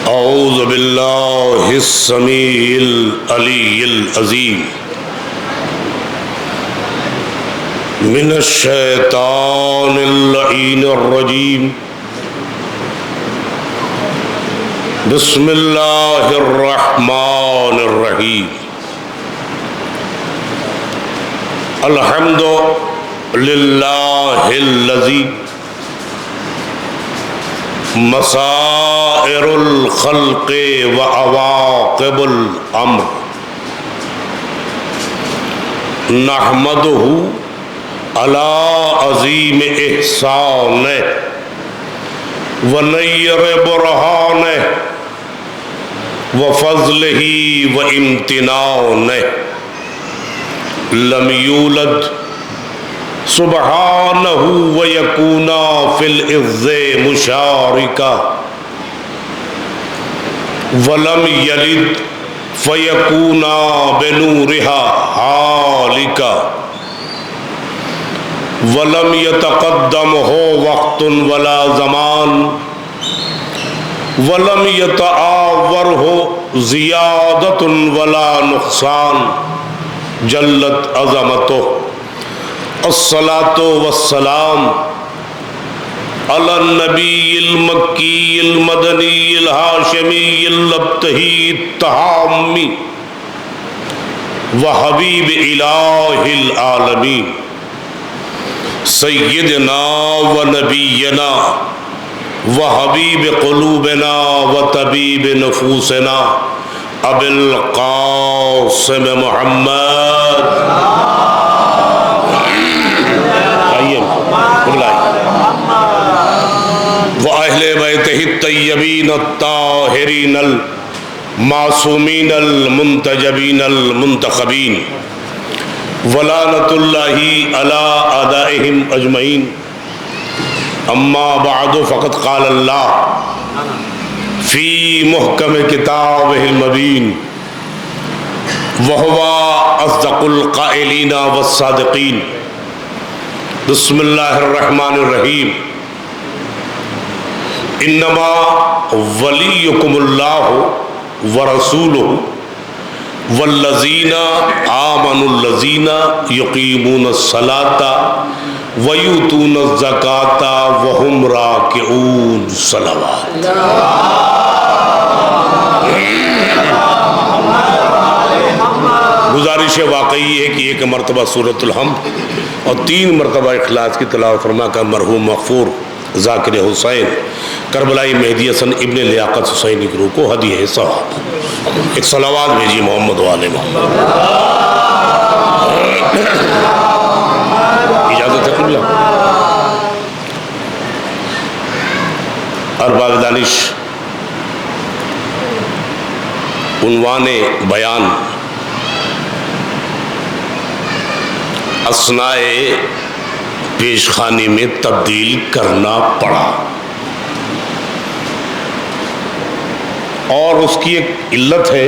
اعوذ باللہ السمیع العلی العظیم من الشیطان اللعین الرجیم بسم اللہ الرحمن الرحیم الحمد للہ الذی مسائر الخلق و عواقب الامر نحمدہ علی عظیم احسانہ و نیر برہانہ و فضلہ و امتنانہ لم یولد سبحانہ و یکونا فی العز مشارکا ولم یلد فیکونا بنورہا حالکا ولم یتقدم ہو وقت ولا زمان ولم یتعاور ہو زیادت ولا نقصان جلت عظمتہ الصلاة والسلام علی النبی المکی المدنی الہاشمی اللبتہی التہامی وحبیب الہ العالمین سیدنا و نبینا وحبیب قلوبنا وطبیب نفوسنا ابی القاسم محمد وَأَهْلِ بَيْتِهِ الطَّيِّبِينَ الطَّاهِرِينَ الْمَعْصُومِينَ الْمُنْتَجَبِينَ الْمُنْتَخَبِينَ وَلَعنَةُ اللَّهِ عَلَىٰ أَعْدَائِهِمْ أَجْمَعِينَ أَمَّا بَعْدُ فَقَدْ قَالَ اللَّهُ فِي مُحْكَمِ كِتَابِهِ الْمُبِينِ وَهُوَ أَصْدَقُ الْقَائِلِينَ وَالصَّادِقِينَ بسم اللہ الرحمن الرحیم انما ولیکم اللہ ورسولہ والذین آمنوا الذین یقیمون الصلاۃ ویؤتون الزکاۃ وہم راکعون صلوات گزارش واقعی ہے کہ ایک مرتبہ سورۃ الحمد اور 3 مرتبہ اخلاص کی تلاوت فرما کر مرحوم مغفور ذاکر حسین کربلائی مہدی حسن ابن لیاقت حسینی گروہ کو ہدیہ ثواب ایک صلوات بھیجی محمد والے محمد اجازت ہے قبلہ ارباب دانش عنوان بیان اثنائے پیش خانی میں تبدیل کرنا پڑا اور اس کی ایک علت ہے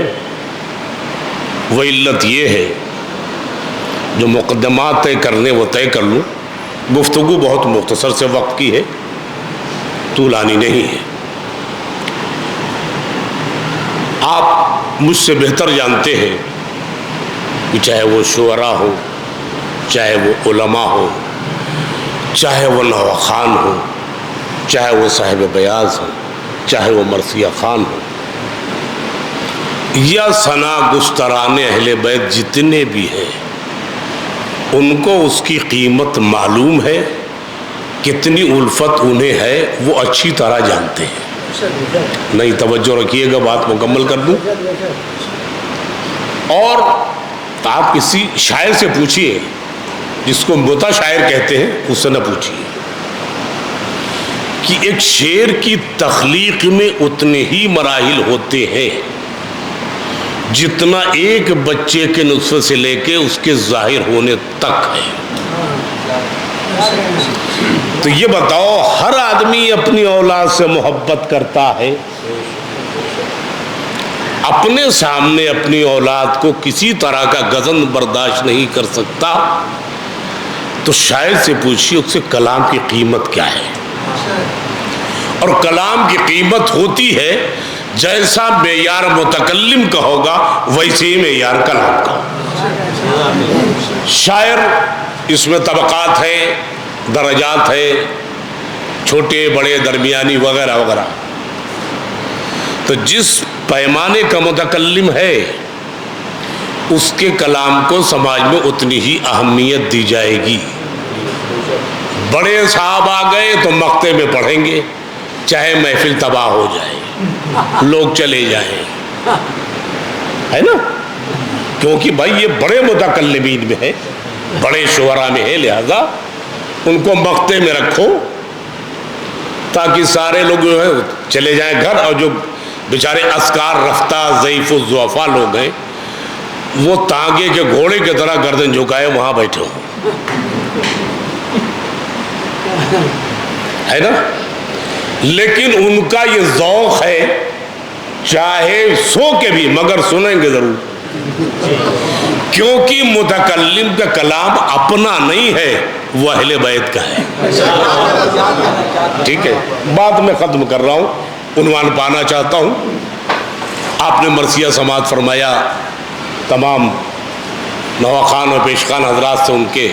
وہ علت یہ ہے جو مقدمات طے کرنے وہ طے کر لوں گفتگو بہت مختصر سے وقت کی ہے طولانی نہیں ہے آپ مجھ سے بہتر جانتے ہیں کہ چاہے وہ شعراء ہو چاہے وہ علماء ہو چاہے وہ نوخان ہو چاہے وہ صاحب بیاض ہو چاہے وہ مرثیہ خان ہو یا ثنا گستران اہل بیت جتنے بھی ہیں ان کو اس کی قیمت معلوم ہے کتنی الفت انہیں ہے وہ اچھی طرح جانتے ہیں نہیں توجہ رکھیے گا بات مکمل کر دوں اور آپ کسی شاعر سے پوچھئے جس کو متا شاعر کہتے ہیں اس سے نہ پوچھئے کہ ایک شعر کی تخلیق میں اتنے ہی مراحل ہوتے ہیں جتنا ایک بچے کے نطفے سے لے کے اس کے ظاہر ہونے تک ہے تو یہ بتاؤ ہر آدمی اپنی اولاد سے محبت کرتا ہے اپنے سامنے اپنی اولاد کو کسی طرح کا غضن برداشت نہیں کر سکتا تو شاعر سے پوچھیے اس سے کلام کی قیمت کیا ہے اور کلام کی قیمت ہوتی ہے جیسا معیار متکلم کا ہوگا ویسے ہی معیار کلام کا ہوگا۔ شاعر اس میں طبقات ہے، درجات ہے، چھوٹے بڑے درمیانی وغیرہ وغیرہ۔ تو جس پیمانے کا متکلم ہے اس کے کلام کو سماج میں اتنی ہی اہمیت دی جائے گی۔ بڑے صاحب آ گئے تو مقطع میں پڑھیں گے، چاہے محفل تباہ ہو جائے، لوگ چلے جائیں، ہے نا؟ کیونکہ بھائی یہ بڑے متکلمین میں ہے، بڑے شعراء میں ہے، لہذا ان کو مقطع میں رکھو تاکہ سارے لوگ جو ہے چلے جائیں گھر، اور جو بیچارے اسکار رفتہ ضعیف الضعفاء لوگ ہیں وہ تانگے کے گھوڑے کی طرح گردن جھکائے وہاں بیٹھے ہو، ہے نا؟ لیکن ان کا یہ ذوق ہے، چاہے سو کے بھی مگر سنیں گے ضرور، کیونکہ متکلم کا کلام اپنا نہیں ہے، وہ اہل بیت کا ہے۔ ٹھیک ہے، بات میں ختم کر رہا ہوں، عنوان پانا چاہتا ہوں۔ آپ نے مرثیہ سماعت فرمایا، تمام نواخوان اور پیشخوان حضرات سے ان کے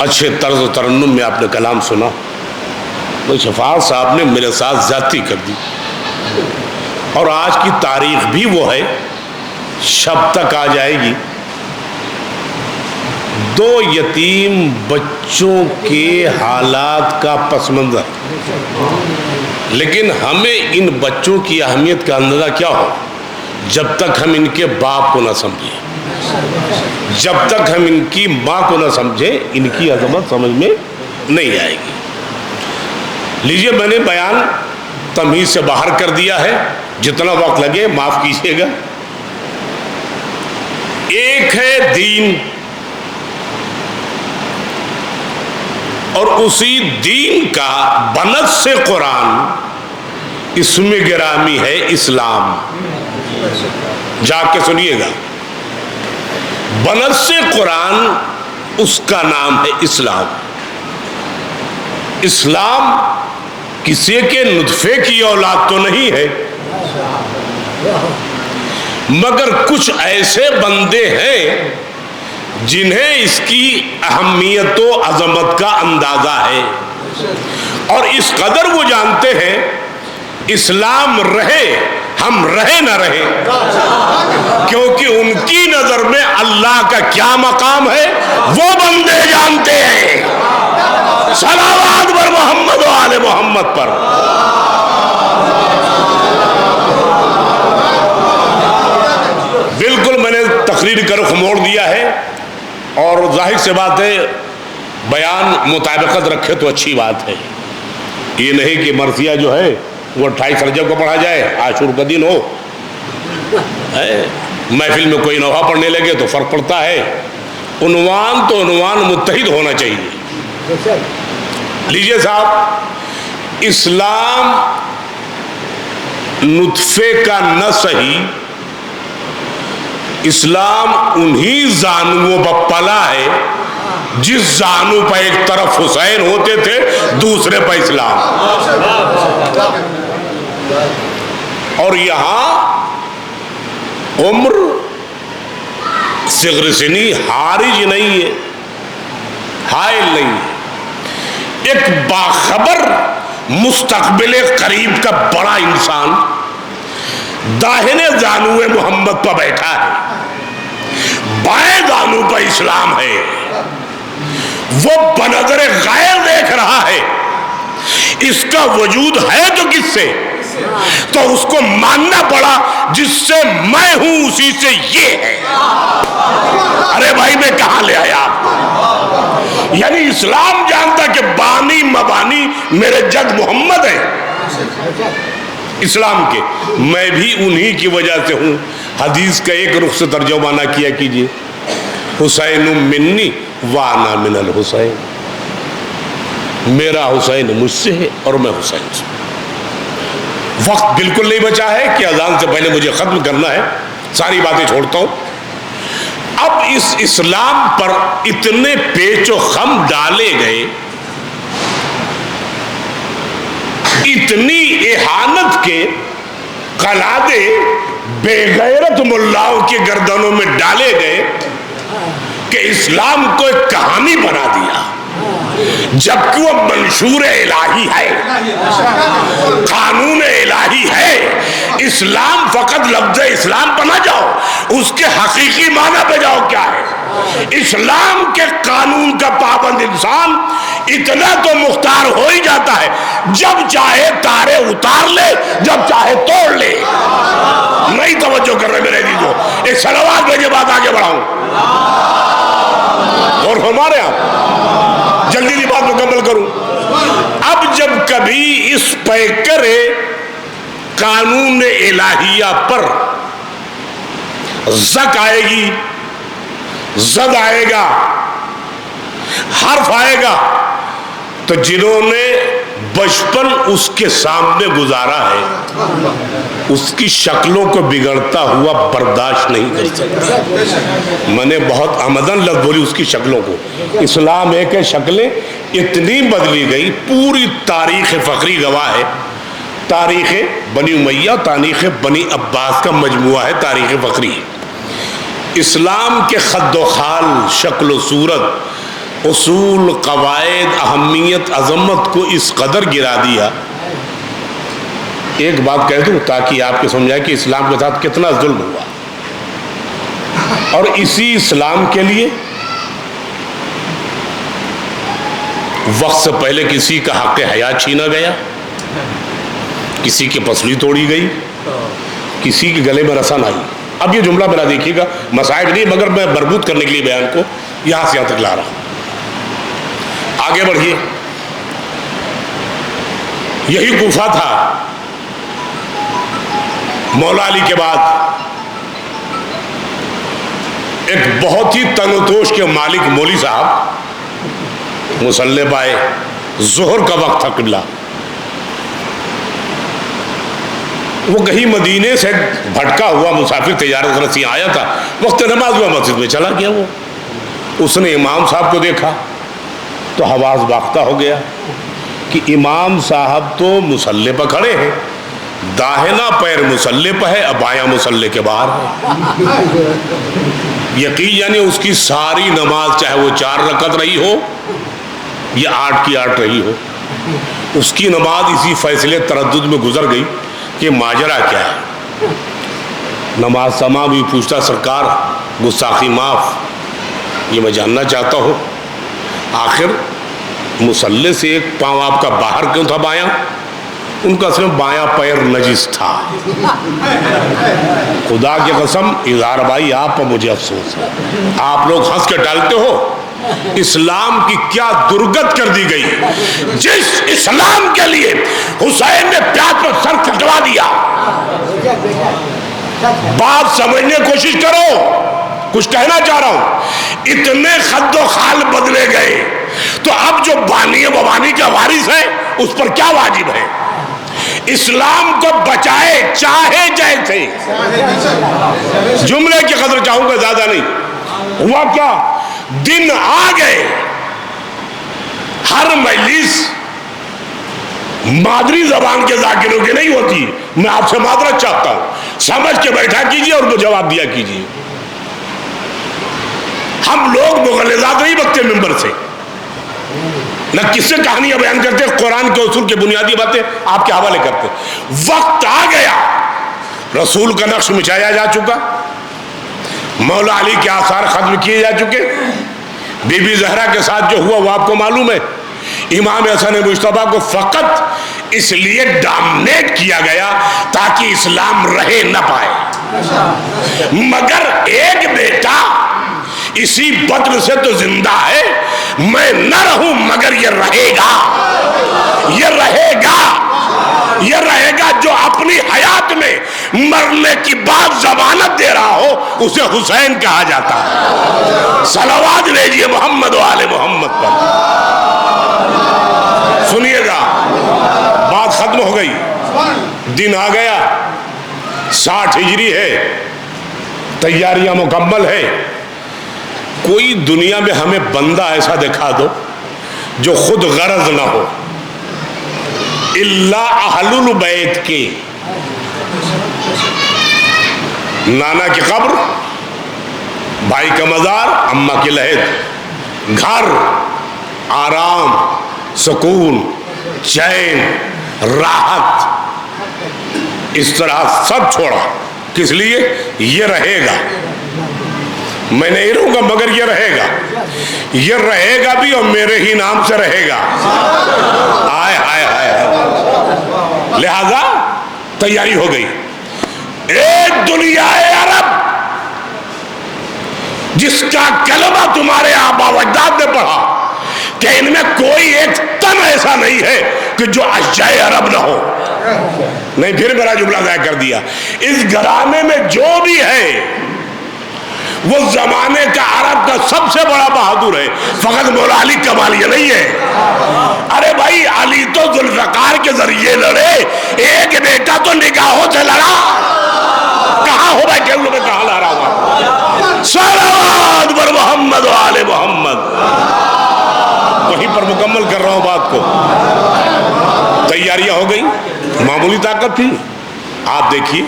اچھے طرز و ترنم میں آپ نے کلام سنا۔ تو شفاعت صاحب نے میرے ساتھ زیادتی کر دی، اور آج کی تاریخ بھی وہ ہے، شب تک آ جائے گی۔ دو یتیم بچوں کے حالات کا پس منظر، لیکن ہمیں ان بچوں کی اہمیت کا اندازہ کیا ہو جب تک ہم ان کے باپ کو نہ سمجھیں، جب تک ہم ان کی ماں کو نہ سمجھیں ان کی عظمت سمجھ میں نہیں آئے گی۔ لیجئے، میں نے بیان تمہیز سے باہر کر دیا ہے، جتنا وقت لگے معاف کیجیے گا۔ ایک ہے دین، اور اسی دین کا بنص سے قرآن اسم گرامی ہے اسلام۔ جا کے سنیے گا، بنص سے قرآن اس کا نام ہے اسلام۔ اسلام کسی کے نطفے کی اولاد تو نہیں ہے، مگر کچھ ایسے بندے ہیں جنہیں اس کی اہمیت و عظمت کا اندازہ ہے، اور اس قدر وہ جانتے ہیں اسلام رہے ہم رہے نہ رہے، کیونکہ ان کی نظر میں اللہ کا کیا مقام ہے وہ بندے جانتے ہیں۔ صلوات بر محمد و آل محمد پر۔ بالکل میں نے تقریر کا رخ موڑ دیا ہے، اور ظاہر سے بات ہے بیان مطابقت رکھے تو اچھی بات ہے۔ یہ نہیں کہ مرثیہ جو ہے وہ 28 رجب کو پڑھا جائے، عاشور کا دن ہو، محفل میں کوئی نوحہ پڑھنے لگے تو فرق پڑتا ہے۔ عنوان تو عنوان متحد ہونا چاہیے۔ لیجئے صاحب، اسلام نطفے کا نہ صحیح، اسلام انہی زانووں پر پلا ہے جس زانو پہ ایک طرف حسین ہوتے تھے دوسرے پہ اسلام، اور یہاں عمر صغر سنی حارج نہیں ہے، حائل نہیں ہے۔ ایک باخبر مستقبل قریب کا بڑا انسان داہنے زانوے محمد پر بیٹھا ہے، بائیں زانو پر اسلام ہے، وہ بنظر غیر دیکھ رہا ہے، اس کا وجود ہے تو کس سے؟ تو اس کو ماننا پڑا جس سے میں ہوں اسی سے یہ ہے۔ ارے بھائی میں کہاں لے آیا آپ؟ یعنی اسلام جانتا کہ بانی مبانی میرے جد محمد ہے اسلام کے، میں بھی انہی کی وجہ سے ہوں۔ حدیث کا ایک رخ سے ترجمہ نہ کیا کیجئے، حسین منی وانا من الحسین، میرا حسین مجھ سے ہے اور میں حسین سے۔ وقت بالکل نہیں بچا ہے کہ اذان سے پہلے مجھے ختم کرنا ہے، ساری باتیں چھوڑتا ہوں۔ اب اس اسلام پر اتنے پیچ و خم ڈالے گئے، اتنی اہانت کے قلادے بے غیرت ملاؤں کی گردنوں میں ڈالے گئے کہ اسلام کو ایک کہانی بنا دیا، جبکہ وہ منشور الہی ہے، قانون الہی ہے۔ اسلام فقط لفظ اسلام پر نہ جاؤ، اس کے حقیقی معنی پہ جاؤ کیا ہے۔ اسلام کے قانون کا پابند انسان اتنا تو مختار ہو ہی جاتا ہے، جب چاہے تارے اتار لے، جب چاہے توڑ لے۔ نہیں توجہ کر رہے میرے عزیزو، ایک صلوات بھیجے بات آگے بڑھاؤں اور ہمارے یہاں جلدی دی بات مکمل کروں۔ اب جب کبھی اس پیکر قانون الہیہ پر زک آئے گی، زد آئے گا، حرف آئے گا، تو جنہوں نے بچپن اس کے سامنے گزارا ہے اس کی شکلوں کو بگڑتا ہوا برداشت نہیں کر سکتا۔ میں نے بہت آمدن لفظ بولی اس کی شکلوں کو۔ اسلام ایک ہے، شکلیں اتنی بدلی گئی، پوری تاریخ فقری گواہ ہے۔ تاریخ بنی امیہ، تاریخ بنی عباس کا مجموعہ ہے تاریخ فقری۔ اسلام کے خد و خال، شکل و صورت، اصول، قواعد، اہمیت، عظمت کو اس قدر گرا دیا۔ ایک بات کہہ دوں تاکہ آپ کو سمجھائے کہ اسلام کے ساتھ کتنا ظلم ہوا، اور اسی اسلام کے لیے وقت سے پہلے کسی کا حق حیات چھینا گیا، کسی کی پسلی توڑی گئی، کسی کے گلے میں رسن آئی۔ اب یہ جملہ میرا دیکھیے گا، مسائل نہیں مگر میں مربوط کرنے کے لیے بیان کو یہاں سے یہاں تک لا رہا ہوں۔ آگے بڑھیے۔ یہی کوفہ تھا مولا علی کے بعد ایک بہت ہی تن و توش کے مالک مولی صاحب مصلی پائے، ظہر کا وقت تھا، قبلہ وہ کہیں مدینے سے بھٹکا ہوا مسافر تجارت رسی آیا تھا، وقت نماز ہوا مسجد میں چلا گیا۔ وہ اس نے امام صاحب کو دیکھا تو حواس باختہ ہو گیا کہ امام صاحب تو مصلی پر کھڑے ہیں، داہنا پیر مصلی پر ہے، بایاں مصلی کے باہر ہے۔ یقین یعنی اس کی ساری نماز چاہے وہ 4 رکعت رہی ہو یا 8 کی 8 رہی ہو، اس کی نماز اسی فیصلے تردد میں گزر گئی کہ ماجرا کیا ہے۔ نماز تمام بھی پوچھتا، سرکار گستاخی معاف، یہ میں جاننا چاہتا ہوں، آخر مصلی سے ایک پاؤں آپ کا باہر کیوں تھا بایاں؟ ان کا اصل میں بایاں پیر نجس تھا۔ خدا کی قسم اظہار بھائی آپ پر مجھے افسوس ہے، آپ لوگ ہنس کے ڈالتے ہو، اسلام کی کیا درگت کر دی گئی۔ جس اسلام کے لیے حسین نے پیاس پر سر کھٹوا دیا، بات سمجھنے کی کوشش کرو، کچھ کہنا چاہ رہا ہوں، اتنے خد و خال بدلے گئے، تو اب جو بانی بوانی کا وارث ہے اس پر کیا واجب ہے؟ اسلام کو بچائے چاہے جیسے۔ جملے کی قدر چاہوں گا، زیادہ نہیں۔ ہوا کیا؟ دن آ گئے، ہر مجلس مادری زبان کے ذاکروں کی نہیں ہوتی، میں آپ سے معذرت چاہتا ہوں، سمجھ کے بیٹھا کیجئے اور جواب دیا کیجئے۔ ہم لوگ مغلظات نہیں بکتے ممبر سے، نہ کس سے کہانیاں بیان کرتے، قرآن کے اصول کے بنیادی باتیں آپ کے حوالے کرتے۔ وقت آ گیا، رسول کا نقش مچایا جا چکا، مولا علی کے آثار ختم کیے جا چکے، بی بی زہرا کے ساتھ جو ہوا وہ آپ کو معلوم ہے۔ امام حسن مجتبیٰ کو فقط اس لیے ڈامنیٹ کیا گیا تاکہ اسلام رہے نہ پائے، مگر ایک بیٹا اسی بدر سے تو زندہ ہے، میں نہ رہوں مگر یہ رہے گا، یہ رہے گا، یہ رہے گا۔ جو اپنی حیات میں مرنے کی بات ضمانت دے رہا ہو اسے حسین کہا جاتا ہے۔ صلوات بھیجیے محمد و آل محمد پر۔ سنیے گا، بات ختم ہو گئی، دن آ گیا، 60 ہجری ہے، تیاریاں مکمل ہے۔ کوئی دنیا میں ہمیں بندہ ایسا دکھا دو جو خود غرض نہ ہو، الا اہل البیت کے، نانا کی قبر، بھائی کا مزار، اماں کی لحد، گھر، آرام، سکون، چین، راحت، اس طرح سب چھوڑا. کس لیے؟ یہ رہے گا، میں نہیں رہوں گا مگر یہ رہے گا. یہ رہے گا بھی اور میرے ہی نام سے رہے گا. آئے آئے آئے. لہذا تیاری ہو گئی. ایک دنیا عرب جس کا کلمہ تمہارے آبا و اجداد نے پڑھا کہ ان میں کوئی ایک تن ایسا نہیں ہے کہ جو اشجاع عرب نہ ہو. نہیں، پھر میرا جملہ ضائع کر دیا. اس گھرانے میں جو بھی ہے وہ زمانے کا عرب کا سب سے بڑا بہادر ہے. فقط مولا علی کمالیہ نہیں ہے. ارے بھائی، علی تو ذوالفقار کے ذریعے لڑے، ایک بیٹا تو نگاہوں سے لڑا. کہاں ہو بھائی، کیلو میں کہاں لا رہا ہوں؟ صلوات بر محمد و آل محمد. وہیں پر مکمل کر رہا ہوں بات کو. تیاریاں ہو گئی، معمولی طاقت تھی. آپ دیکھیے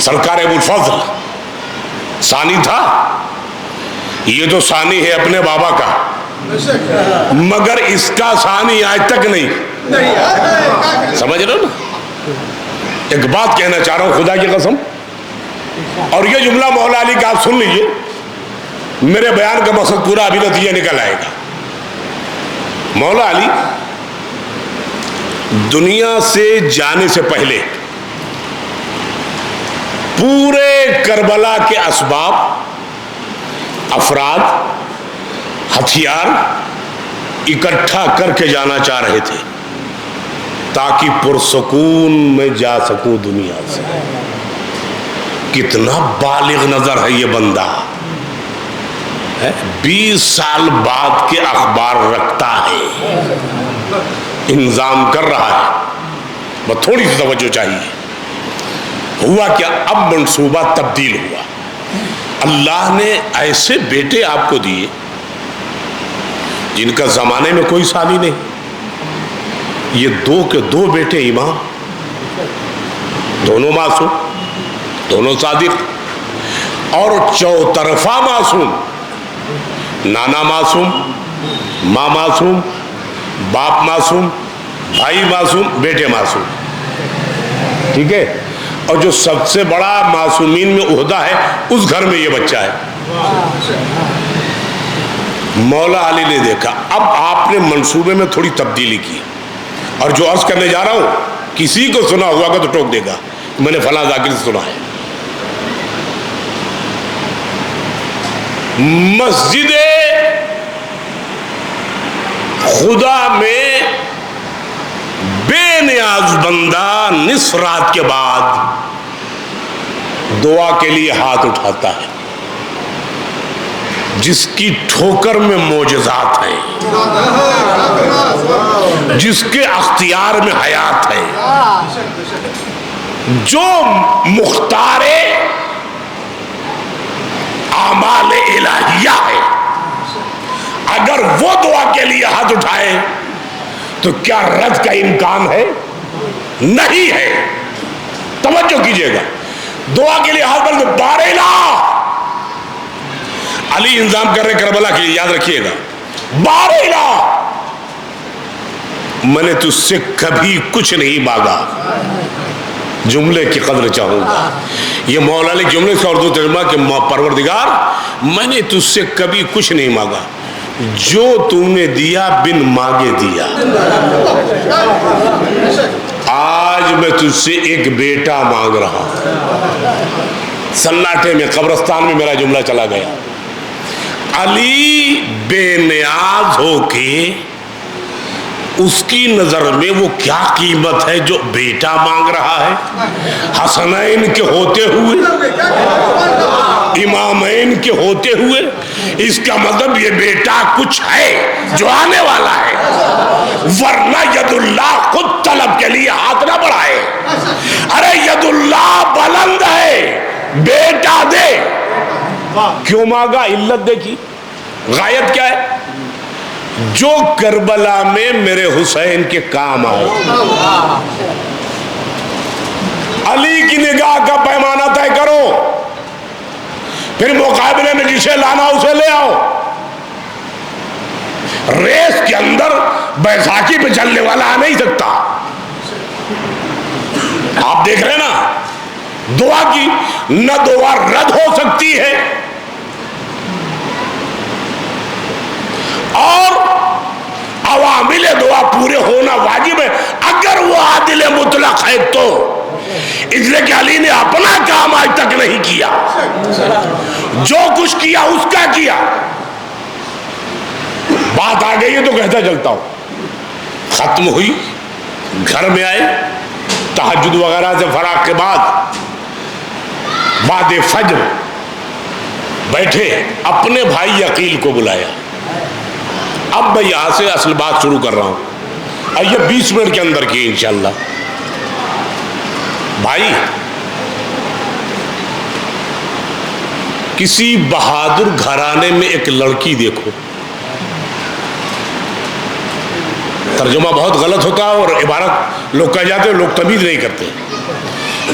سرکار ابو الفضل ثانی تھا، یہ تو ثانی ہے اپنے بابا کا، مگر اس کا ثانی آج تک نہیں. سمجھ رہے ہو نا؟ ایک بات کہنا چاہ رہا ہوں خدا کی قسم، اور یہ جملہ مولا علی کا آپ سن لیجئے. میرے بیان کا مقصد پورا ابھی نتیجہ نکل آئے گا. مولا علی دنیا سے جانے سے پہلے پورے کربلا کے اسباب، افراد، ہتھیار اکٹھا کر کے جانا چاہ رہے تھے تاکہ پرسکون میں جا سکوں دنیا سے. کتنا بالغ نظر ہے یہ بندہ. 20 سال بعد کے اخبار رکھتا ہے، انتظام کر رہا ہے. بس تھوڑی سی توجہ چاہیے. ہوا کیا؟ اب منصوبہ تبدیل ہوا. اللہ نے ایسے بیٹے آپ کو دیے جن کا زمانے میں کوئی ثانی نہیں. یہ 2 کے 2 بیٹے امام، دونوں معصوم، دونوں صادق، اور چوطرفہ معصوم. نانا معصوم، ماں معصوم، باپ معصوم، بھائی معصوم، بیٹے معصوم. ٹھیک ہے؟ اور جو سب سے بڑا معصومین میں عہدہ ہے اس گھر میں یہ بچہ ہے. مولا علی نے دیکھا اب آپ نے منصوبے میں تھوڑی تبدیلی کی. اور جو عرض کرنے جا رہا ہوں کسی کو سنا ہوا کہ تو ٹوک دے گا، میں نے فلاں ذاکر سے سنا ہے. مسجد خدا میں بے نیاز بندہ نصف رات کے بعد دعا کے لیے ہاتھ اٹھاتا ہے جس کی ٹھوکر میں معجزات ہیں، جس کے اختیار میں حیات ہے، جو مختار اعمال الہیہ ہے. اگر وہ دعا کے لیے ہاتھ اٹھائے تو کیا رد کا امکان ہے؟ نہیں ہے. توجہ کیجئے گا. دعا کے لیے ہاتھ بڑھ دو، بار الہ. علی انتظام کر رہے کربلا کے لیے، یاد رکھیے گا. بار الہ، میں نے تجھ سے کبھی کچھ نہیں مانگا، جملے کی قدر چاہوں گا. یہ مولا علی جملے سے اردو ترجمہ کہ پروردگار میں نے تجھ سے کبھی کچھ نہیں مانگا، جو تم نے دیا بن مانگے دیا. آج میں تجھ سے ایک بیٹا مانگ رہا ہوں. سناٹے میں قبرستان میں میرا جملہ چلا گیا. علی بے نیاز ہو کے اس کی نظر میں وہ کیا قیمت ہے جو بیٹا مانگ رہا ہے. حسنین کے ہوتے ہوئے، امامین کے ہوتے ہوئے. اس کا مطلب یہ بیٹا کچھ ہے جو آنے والا ہے، ورنہ ید اللہ خود طلب کے لیے ہاتھ نہ بڑھائے. ارے ید اللہ بلند ہے، بیٹا دے. کیوں مانگا؟ علت دیکھی، غایت کیا ہے؟ جو کربلا میں میرے حسین کے کام آئے. علی کی کی نگاہ کا پیمانہ طے کرو، پھر مقابلے میں جسے لانا اسے لے آؤ۔ ریس کے اندر بیساکھی پہ چلنے والا آ نہیں سکتا۔ آپ دیکھ رہے ہیں نا، دعا کی نہ دعا رد ہو سکتی ہے اور عوامل دعا پورے ہونا واجب ہے اگر وہ عادل مطلق ہے تو، اس لیے کہ علی نے اپنا کام آج تک نہیں کیا، جو کچھ کیا اس کا کیا۔ بات آ گئی ہے تو کہتا چلتا ہوں، ختم ہوئی، گھر میں آئے، تہجد وغیرہ سے فراغ کے بعد فجر بیٹھے، اپنے بھائی عقیل کو بلایا۔ اب میں یہاں سے اصل بات شروع کر رہا ہوں، اور یہ 20 منٹ کے اندر کی انشاءاللہ۔ بھائی، کسی بہادر گھرانے میں ایک لڑکی دیکھو، ترجمہ بہت غلط ہوتا ہے اور عبارت لوگ کہہ جاتے ہیں، لوگ تمیز نہیں کرتے۔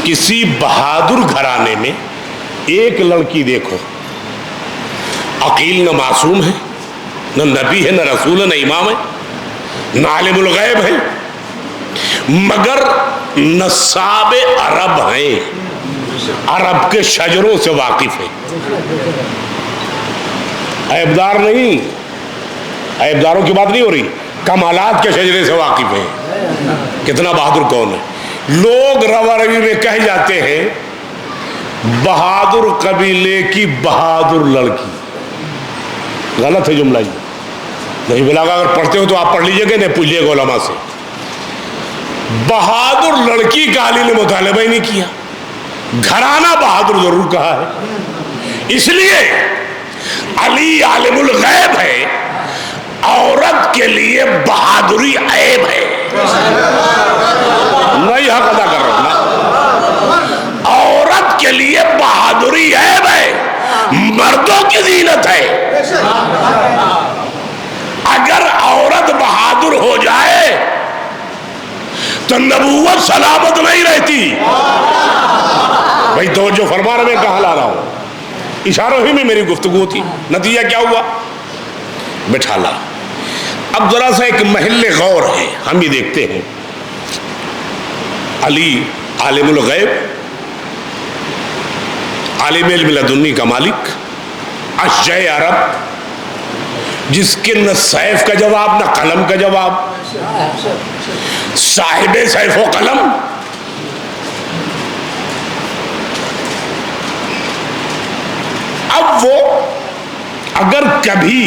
کسی بہادر گھرانے میں ایک لڑکی دیکھو، عقیل نہ معصوم ہے، نہ نبی ہے، نہ رسول ہے، نہ امام ہے، نہ عالم الغیب ہے، مگر نصاب عرب ہیں، عرب کے شجروں سے واقف ہے، عیبدار نہیں، عیبداروں کی بات نہیں ہو رہی، کمالات کے شجرے سے واقف ہے۔ کتنا بہادر کون ہے؟ لوگ روا روی میں کہہ جاتے ہیں بہادر قبیلے کی بہادر لڑکی، غلط ہے جملہ یہ، نہیں بلاگا، اگر پڑھتے ہو تو آپ پڑھ لیجئے گا، نہیں پوچھئے گا علماء سے۔ بہادر لڑکی کا علی نے مطالبہ ہی نہیں کیا، گھرانہ بہادر ضرور کہا ہے، اس لیے علی عالم الغیب ہے، عورت کے لیے بہادری عیب ہے، نہیں حق ادا کر رہا ہوں، عورت کے لیے بہادری عیب ہے، مردوں کی زینت ہے۔ اگر عورت بہادر ہو جائے تو نبوت سلامت نہیں رہتی۔ بھائی توجہ فرما رہے، میں کہاں لا رہا ہوں، اشاروں ہی میں میری گفتگو تھی، نتیجہ کیا ہوا؟ بٹھا لا۔ اب ذرا سا ایک محل غور ہے، ہم یہ دیکھتے ہیں علی عالم الغیب، عالم علم لدنی کا مالک، اشجع عرب، جس کے نہ سیف کا جواب نہ قلم کا جواب، صاحب سیف و قلم، اب وہ اگر کبھی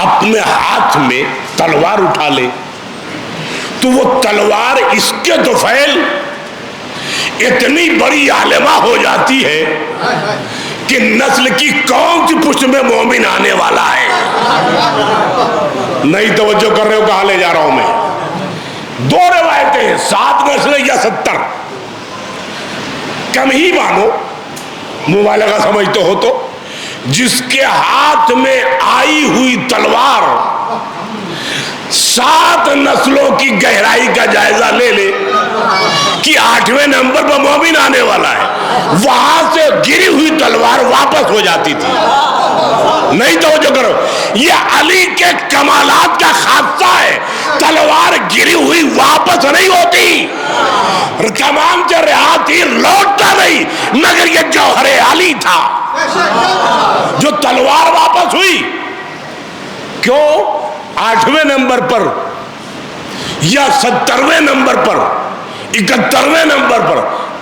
اپنے ہاتھ میں تلوار اٹھا لے تو وہ تلوار اس کے طفیل اتنی بڑی عالمہ ہو جاتی ہے کہ نسل کی کون سی پشت میں مومن آنے والا ہے۔ نہیں توجہ کر رہے ہو، کہاں لے جا رہا ہوں میں؟ دو روایتیں ہیں، 7 نسلیں یا 70، کم ہی مانو، مبالغہ سمجھتے ہو تو، جس کے ہاتھ میں آئی ہوئی تلوار 7 نسلوں کی گہرائی کا جائزہ لے لے کہ 8ویں نمبر پر مومن آنے والا ہے، وہاں سے گری ہوئی تلوار واپس ہو جاتی تھی۔ نہیں توجہ کرو، یہ علی کے کمالات کا خاصہ ہے، تلوار گری ہوئی واپس نہیں ہوتی، تمام جو رہا تھی لوٹتا نہیں، مگر یہ جوہر علی تھا جو تلوار واپس ہوئی۔ کیوں 8ویں نمبر پر یا 70ویں نمبر پر 71ویں نمبر پر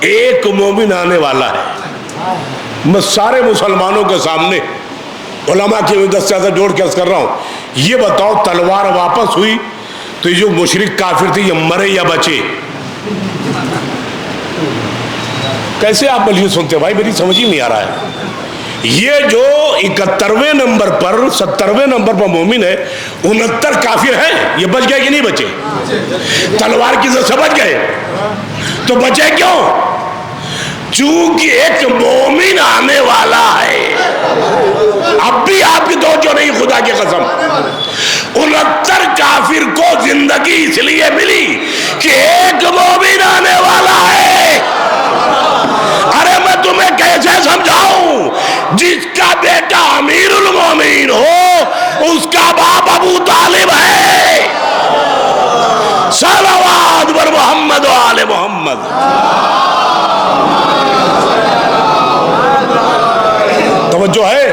ایک مومن آنے والا ہے؟ میں سارے مسلمانوں کے سامنے علماء کی مدد سے جوڑ کے عرض کر رہا ہوں، یہ بتاؤ تلوار واپس ہوئی تو یہ جو مشرک کافر تھے یہ مرے یا بچے؟ کیسے آپ مجھے سنتے بھائی؟ میری سمجھ ہی نہیں آ رہا ہے۔ یہ جو 71ویں نمبر پر 70ویں نمبر پر مومن ہے، 69 کافر ہیں، یہ بچ گئے کہ نہیں بچے؟ تلوار کی سے بچ گئے تو بچے کیوں؟ چونکہ ایک مومن آنے والا ہے۔ اب بھی آپ کی توجہ نہیں، خدا کی قسم، 69 کافر کو زندگی اس لیے ملی کہ ایک مومن آنے والا ہے۔ محمد. توجہ ہے؟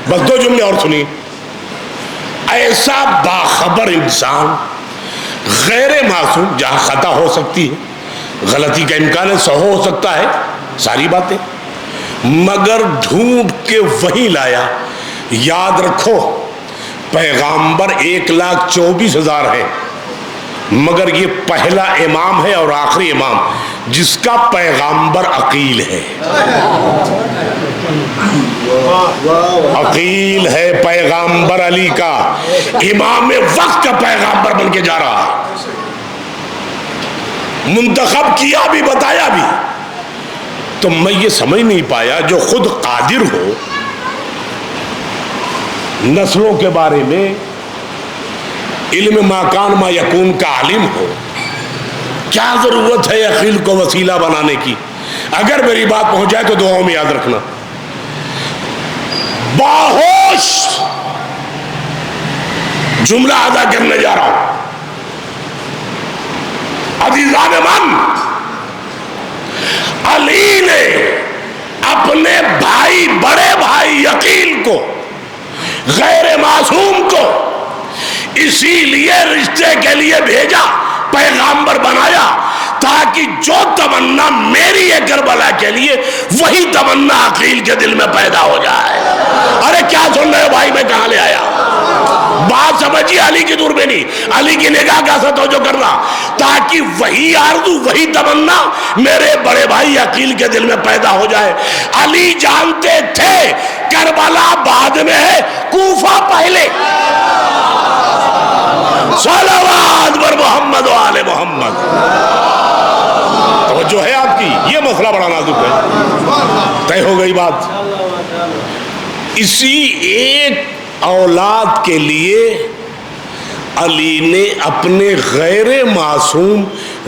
بس 2 جملے اور سنی. ایسا باخبر انسان غیر معصوم، جہاں خطا ہو سکتی ہے، غلطی کا امکان ہے، سہو ہو سکتا ہے، ساری باتیں، مگر ڈھونڈ کے وہی لایا. یاد رکھو پیغامبر 1,24,000 ہے، مگر یہ پہلا امام ہے اور آخری امام جس کا پیغامبر عقیل ہے. عقیل ہے پیغامبر علی کا، امام وقت کا پیغامبر بن کے جا رہا ہے. منتخب کیا بھی، بتایا بھی. تو میں یہ سمجھ نہیں پایا جو خود قادر ہو نسلوں کے بارے میں، علم ما کان ما یکون کا عالم ہو، کیا ضرورت ہے عقیل کو وسیلہ بنانے کی؟ اگر میری بات پہنچ جائے تو دعاؤں میں یاد رکھنا. باہوش جملہ ادا کرنے جا رہا ہوں. عزیزان من، علی نے اپنے بھائی، بڑے بھائی عقیل کو، غیر معصوم کو اسی لیے رشتے کے لیے بھیجا، پیغامبر بنایا، تاکہ جو تمنا میری ہے کربلا کے لیے، وہی تمنا عقیل کے دل میں پیدا ہو جائے. ارے کیا سن رہے ہو بھائی، میں کہاں لے آیا؟ بات سمجھیے، علی کی دور میں نہیں، علی کی نگاہ کا سا توجہ کرنا، تاکہ وہی آرزو، وہی تمنا میرے بڑے بھائی عقیل کے دل میں پیدا ہو جائے. علی جانتے تھے کربلا بعد میں ہے، کوفہ پہلے. صلوات بر محمد و آل محمد. توجہ ہے آپ کی؟ یہ مسئلہ بڑا نازک ہے. طے ہو گئی بات. اسی ایک اولاد کے لیے علی نے اپنے غیر معصوم،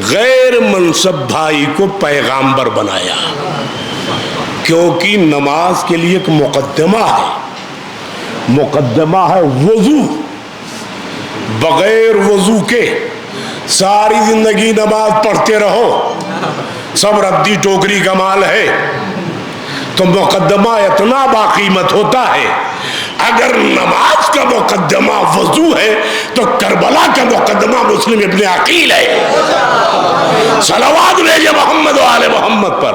غیر منصب بھائی کو پیغامبر بنایا، کیونکہ نماز کے لیے ایک مقدمہ ہے. مقدمہ ہے وضو. بغیر وضو کے ساری زندگی نماز پڑھتے رہو، سب ردی ٹوکری کا مال ہے. تو مقدمہ اتنا باقیمت ہوتا ہے. اگر نماز کا مقدمہ وضو ہے تو کربلا کا مقدمہ مسلم ابن عقیل ہے. صلوات بھیجے محمد و آل محمد پر.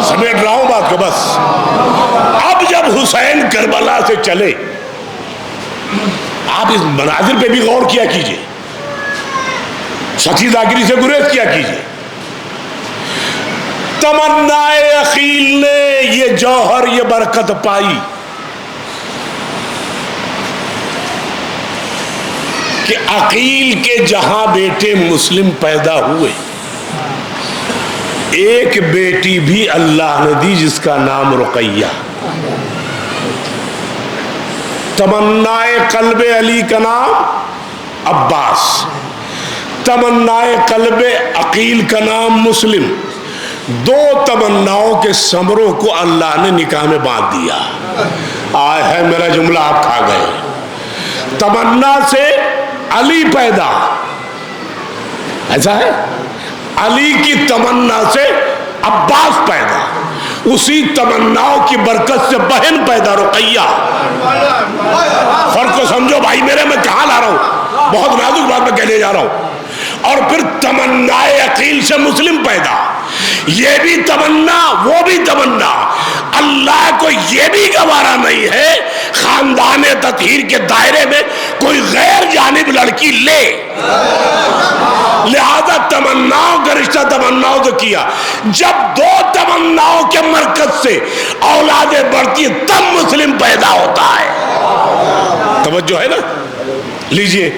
سمیٹ رہا ہوں بات کو بس. اب جب حسین کربلا سے چلے، آپ اس مناظر پہ بھی غور کیا کیجئے، سچی ذاکری سے گریز کیا کیجئے. تمنائے عقیل نے یہ جوہر، یہ برکت پائی کہ عقیل کے جہاں بیٹے مسلم پیدا ہوئے، ایک بیٹی بھی اللہ نے دی جس کا نام رقیہ. تمنائے قلب علی کا نام عباس، تمنائے قلب عقیل کا نام مسلم. 2 تمناؤں کے ثمروں کو اللہ نے نکاح میں باندھ دیا. آئے ہے میرا جملہ آپ کھا گئے. تمنا سے علی پیدا، ایسا ہے. علی کی تمنا سے عباس پیدا، اسی تمناؤں کی برکت سے بہن پیدا رقیہ. فرق کو سمجھو بھائی میرے، میں کہاں لا رہا ہوں، بہت نازک بات میں کہنے جا رہا ہوں. اور پھر تمنائے عقیل سے مسلم پیدا. یہ بھی تمنا، وہ بھی تمنا. اللہ کو یہ بھی گوارا نہیں ہے خاندان تطہیر کے دائرے میں کوئی غیر جانب لڑکی لے، لہذا تمناؤں کا رشتہ تمناؤں سے کیا. جب 2 تمناؤں کے مرکز سے اولادیں بڑھتی ہیں تب مسلم پیدا ہوتا ہے. توجہ ہے نا؟ لیجئے،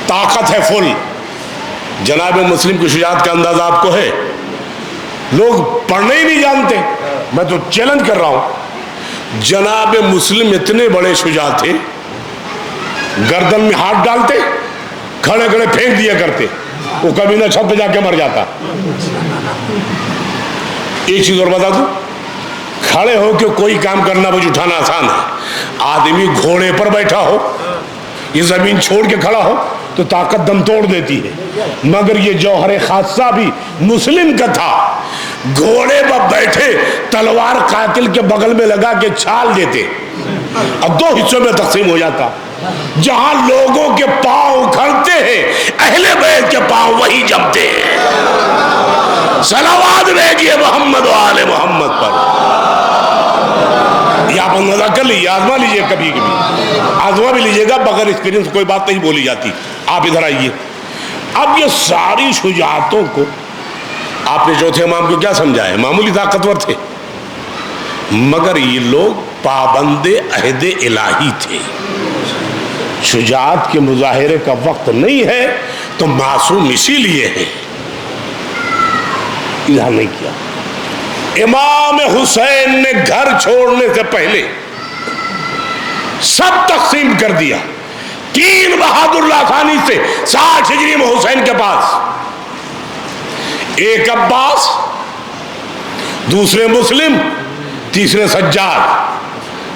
طاقت ہے فل. جناب مسلم کی شجاعت کا اندازہ آپ کو ہے. لوگ پڑھنے ہی نہیں جانتے. میں تو چیلنج کر رہا ہوں، جناب مسلم اتنے بڑے شجاع تھے، گردن میں ہاتھ ڈالتے، کھڑے کھڑے پھینک دیا کرتے، وہ کبھی نہ چھت پہ جا کے مر جاتا. ایک چیز اور بتا دوں، کھڑے ہو کے کوئی کام کرنا بوجھ اٹھانا آسان ہے. آدمی گھوڑے پر بیٹھا ہو، یہ زمین چھوڑ کے کھڑا ہو، تو طاقت دم توڑ دیتی ہے، مگر یہ جوہر خاصہ بھی مسلم کا تھا. گھوڑے پر بیٹھے تلوار قاتل کے بغل میں لگا کے چھال دیتے، اب 2 حصوں میں تقسیم ہو جاتا. جہاں لوگوں کے پاؤں اکھڑتے ہیں اہل بیت کے پاؤں وہی جمتے ہیں. صلوات بھیجیے محمد و آل محمد پر. یہ آپ اندازہ کر لیجیے، آزما لیجیے، کبھی کبھی آزما بھی لیجیے گا، بغیر ایکسپیرینس کوئی بات نہیں بولی جاتی. آپ ادھر آئیے. اب یہ ساری شجاعتوں کو آپ نے چوتھے امام کو کیا سمجھا ہے؟ معمولی طاقتور تھے، مگر یہ لوگ پابند عہد الہی تھے. شجاعت کے مظاہرے کا وقت نہیں ہے تو معصوم اسی لیے ہے، اظہار نہیں کیا. امام حسین نے گھر چھوڑنے سے پہلے سب تقسیم کر دیا. 3 بہادر اللہ ثانی سے 60 ہجری میں حسین کے پاس، ایک عباس، دوسرے مسلم، تیسرے سجاد.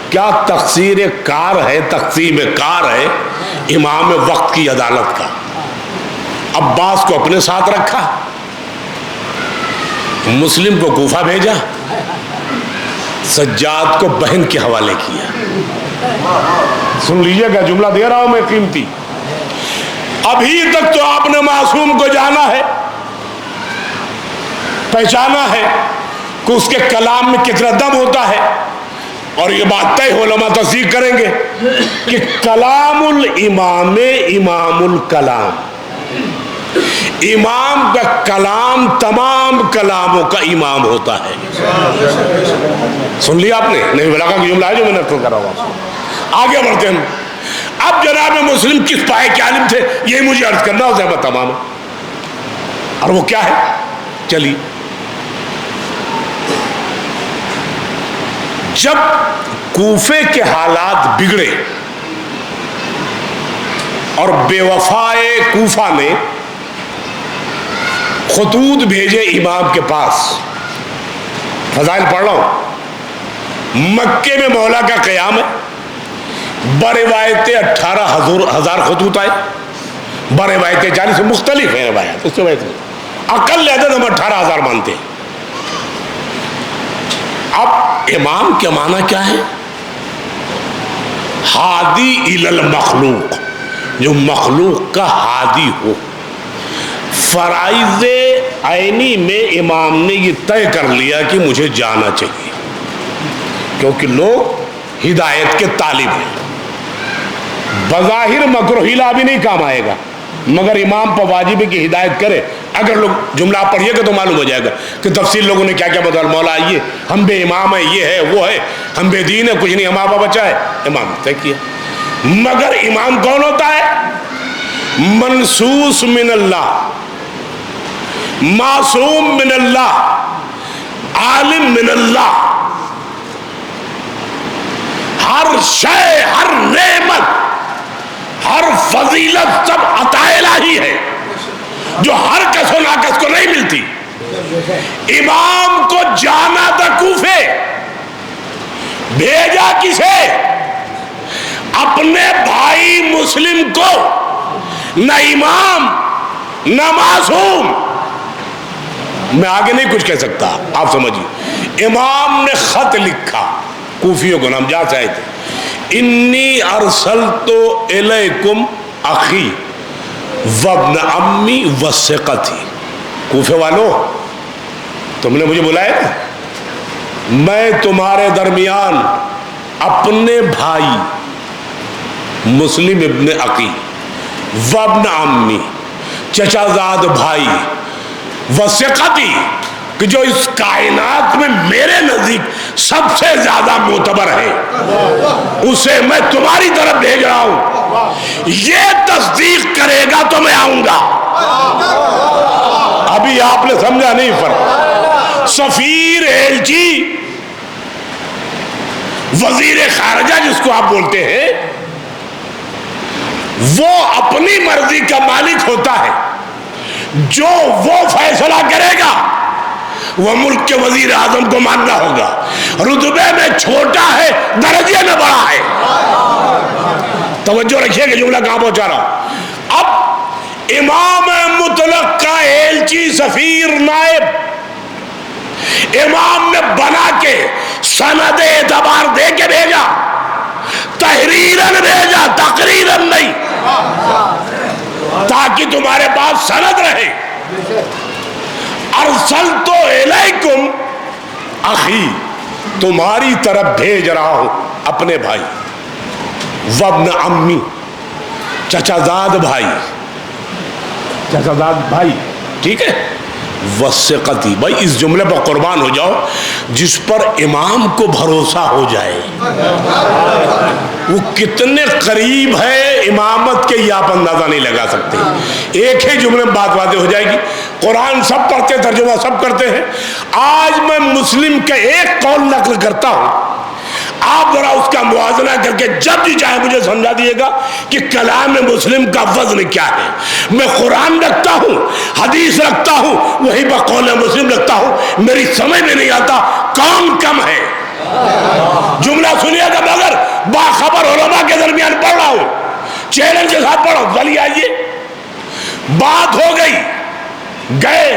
کیا تقصیر کار ہے، تقسیم کار ہے امام وقت کی عدالت کا. عباس کو اپنے ساتھ رکھا، مسلم کو کوفہ بھیجا، سجاد کو بہن کے حوالے کیا. سن لیجیے گا، جملہ دے رہا ہوں میں قیمتی. ابھی تک تو آپ نے معصوم کو جانا ہے، پہچانا ہے کہ اس کے کلام میں کتنا دم ہوتا ہے. اور یہ بات طے علماء تصدیق کریں گے کہ کلام الامام امام الکلام، امام کا کلام تمام کلاموں کا امام ہوتا ہے. سن لیا آپ نے؟ نہیں بلا کا جملہ ہے جو میں نقل کر رہا ہوں. آگے بڑھتے ہیں. اب جناب مسلم کس پائے کے عالم تھے یہ مجھے عرض کرنا ہو زحمت تمام ہے، اور وہ کیا ہے؟ چلیے. جب کوفے کے حالات بگڑے اور بے وفائے کوفہ نے خطوط بھیجے امام کے پاس، فضائل پڑھ رہا ہوں. مکے میں مولا کا قیام ہے، بروایت 18,000 خطوط آئے، بروایت 40 مختلف ہیں روایات، اس سے اقل عدد ہم 18,000 مانتے ہیں. اب امام کے معنی کیا ہے؟ ہادی الی المخلوق، جو مخلوق کا ہادی ہو. فرائض عینی میں امام نے یہ طے کر لیا کہ مجھے جانا چاہیے، کیونکہ لوگ ہدایت کے طالب ہیں. بظاہر مکروہ لا بھی نہیں کام آئے گا، مگر امام پر واجب ہے کہ ہدایت کرے. اگر لوگ جملہ آپ پڑھیے گا تو معلوم ہو جائے گا کہ تفصیل لوگوں نے کیا کیا بتایا. مولا آئیے، ہم بے امام ہیں، یہ ہے وہ ہے، ہم بے دین ہے، کچھ نہیں، ہم آپا بچہ ہے. امام طے کیا. مگر امام کون ہوتا ہے؟ منصوص من اللہ، معصوم من اللہ، عالم من اللہ. ہر شے، ہر نعمت، ہر فضیلت سب عطا الہی ہے جو ہر کس و ناکس کو نہیں ملتی. امام کو جانا تھا کوفے، بھیجا کسے؟ اپنے بھائی مسلم کو. نہ امام نہ معصوم. میں آگے نہیں کچھ کہہ سکتا، آپ سمجھیے. امام نے خط لکھا کوفیوں کو، نام جا چاہے تھے. انی ارسلت الیکم اخی وابن امی وثقتی. کوفے والوں، تم نے مجھے بلایا نا، میں تمہارے درمیان اپنے بھائی مسلم ابن عقی وابن امی، چچا زاد بھائی، وثقتی، کہ جو اس کائنات میں میرے نزدیک سب سے زیادہ معتبر ہے، اسے میں تمہاری طرف بھیج رہا ہوں. یہ تصدیق کرے گا تو میں آؤں گا. ابھی آپ نے سمجھا نہیں فرق. سفیر، ایلچی، وزیر خارجہ جس کو آپ بولتے ہیں، وہ اپنی مرضی کا مالک ہوتا ہے. جو وہ فیصلہ کرے گا وہ ملک کے وزیر اعظم کو ماننا ہوگا. رتبے میں چھوٹا ہے، درجے میں بڑا ہے. توجہ رکھیے کہ جملہ کہاں پہنچا رہا ہوں. اب امام مطلق کا ایلچی سفیر نائب امام نے بنا کے سند اعتبار دے کے بھیجا، تحریراً بھیجا، تقریراً نہیں، تاکہ تمہارے پاس سند رہے۔ ارسلت الیکم اخی، تمہاری طرف بھیج رہا ہوں اپنے بھائی، وابن امی، چچا زاد بھائی، چچا زاد بھائی، ٹھیک ہے، وثقتی، بھائی اس جملے پر قربان ہو جاؤ جس پر امام کو بھروسہ ہو جائے، وہ کتنے قریب ہے امامت کے یہ آپ اندازہ نہیں لگا سکتے، ایک ہی جملے میں بات واضح ہو جائے گی۔ قرآن سب پڑھتے، ترجمہ سب کرتے ہیں، آج میں مسلم کا ایک قول نقل کرتا ہوں، آپ ذرا اس کا موازنہ کر کے جب بھی چاہے مجھے سمجھا دیے گا کہ کلام مسلم کا وزن کیا ہے۔ میں قرآن رکھتا ہوں، حدیث رکھتا ہوں، وہی بقول مسلم رکھتا ہوں، میری سمجھ میں نہیں آتا کون کم ہے۔ جملہ سنیے گا، مگر باخبر علماء کے درمیان پڑھ رہا ہوں، چیلنج کے ساتھ پڑھو، چلیے آئیے، بات ہو گئی، گئے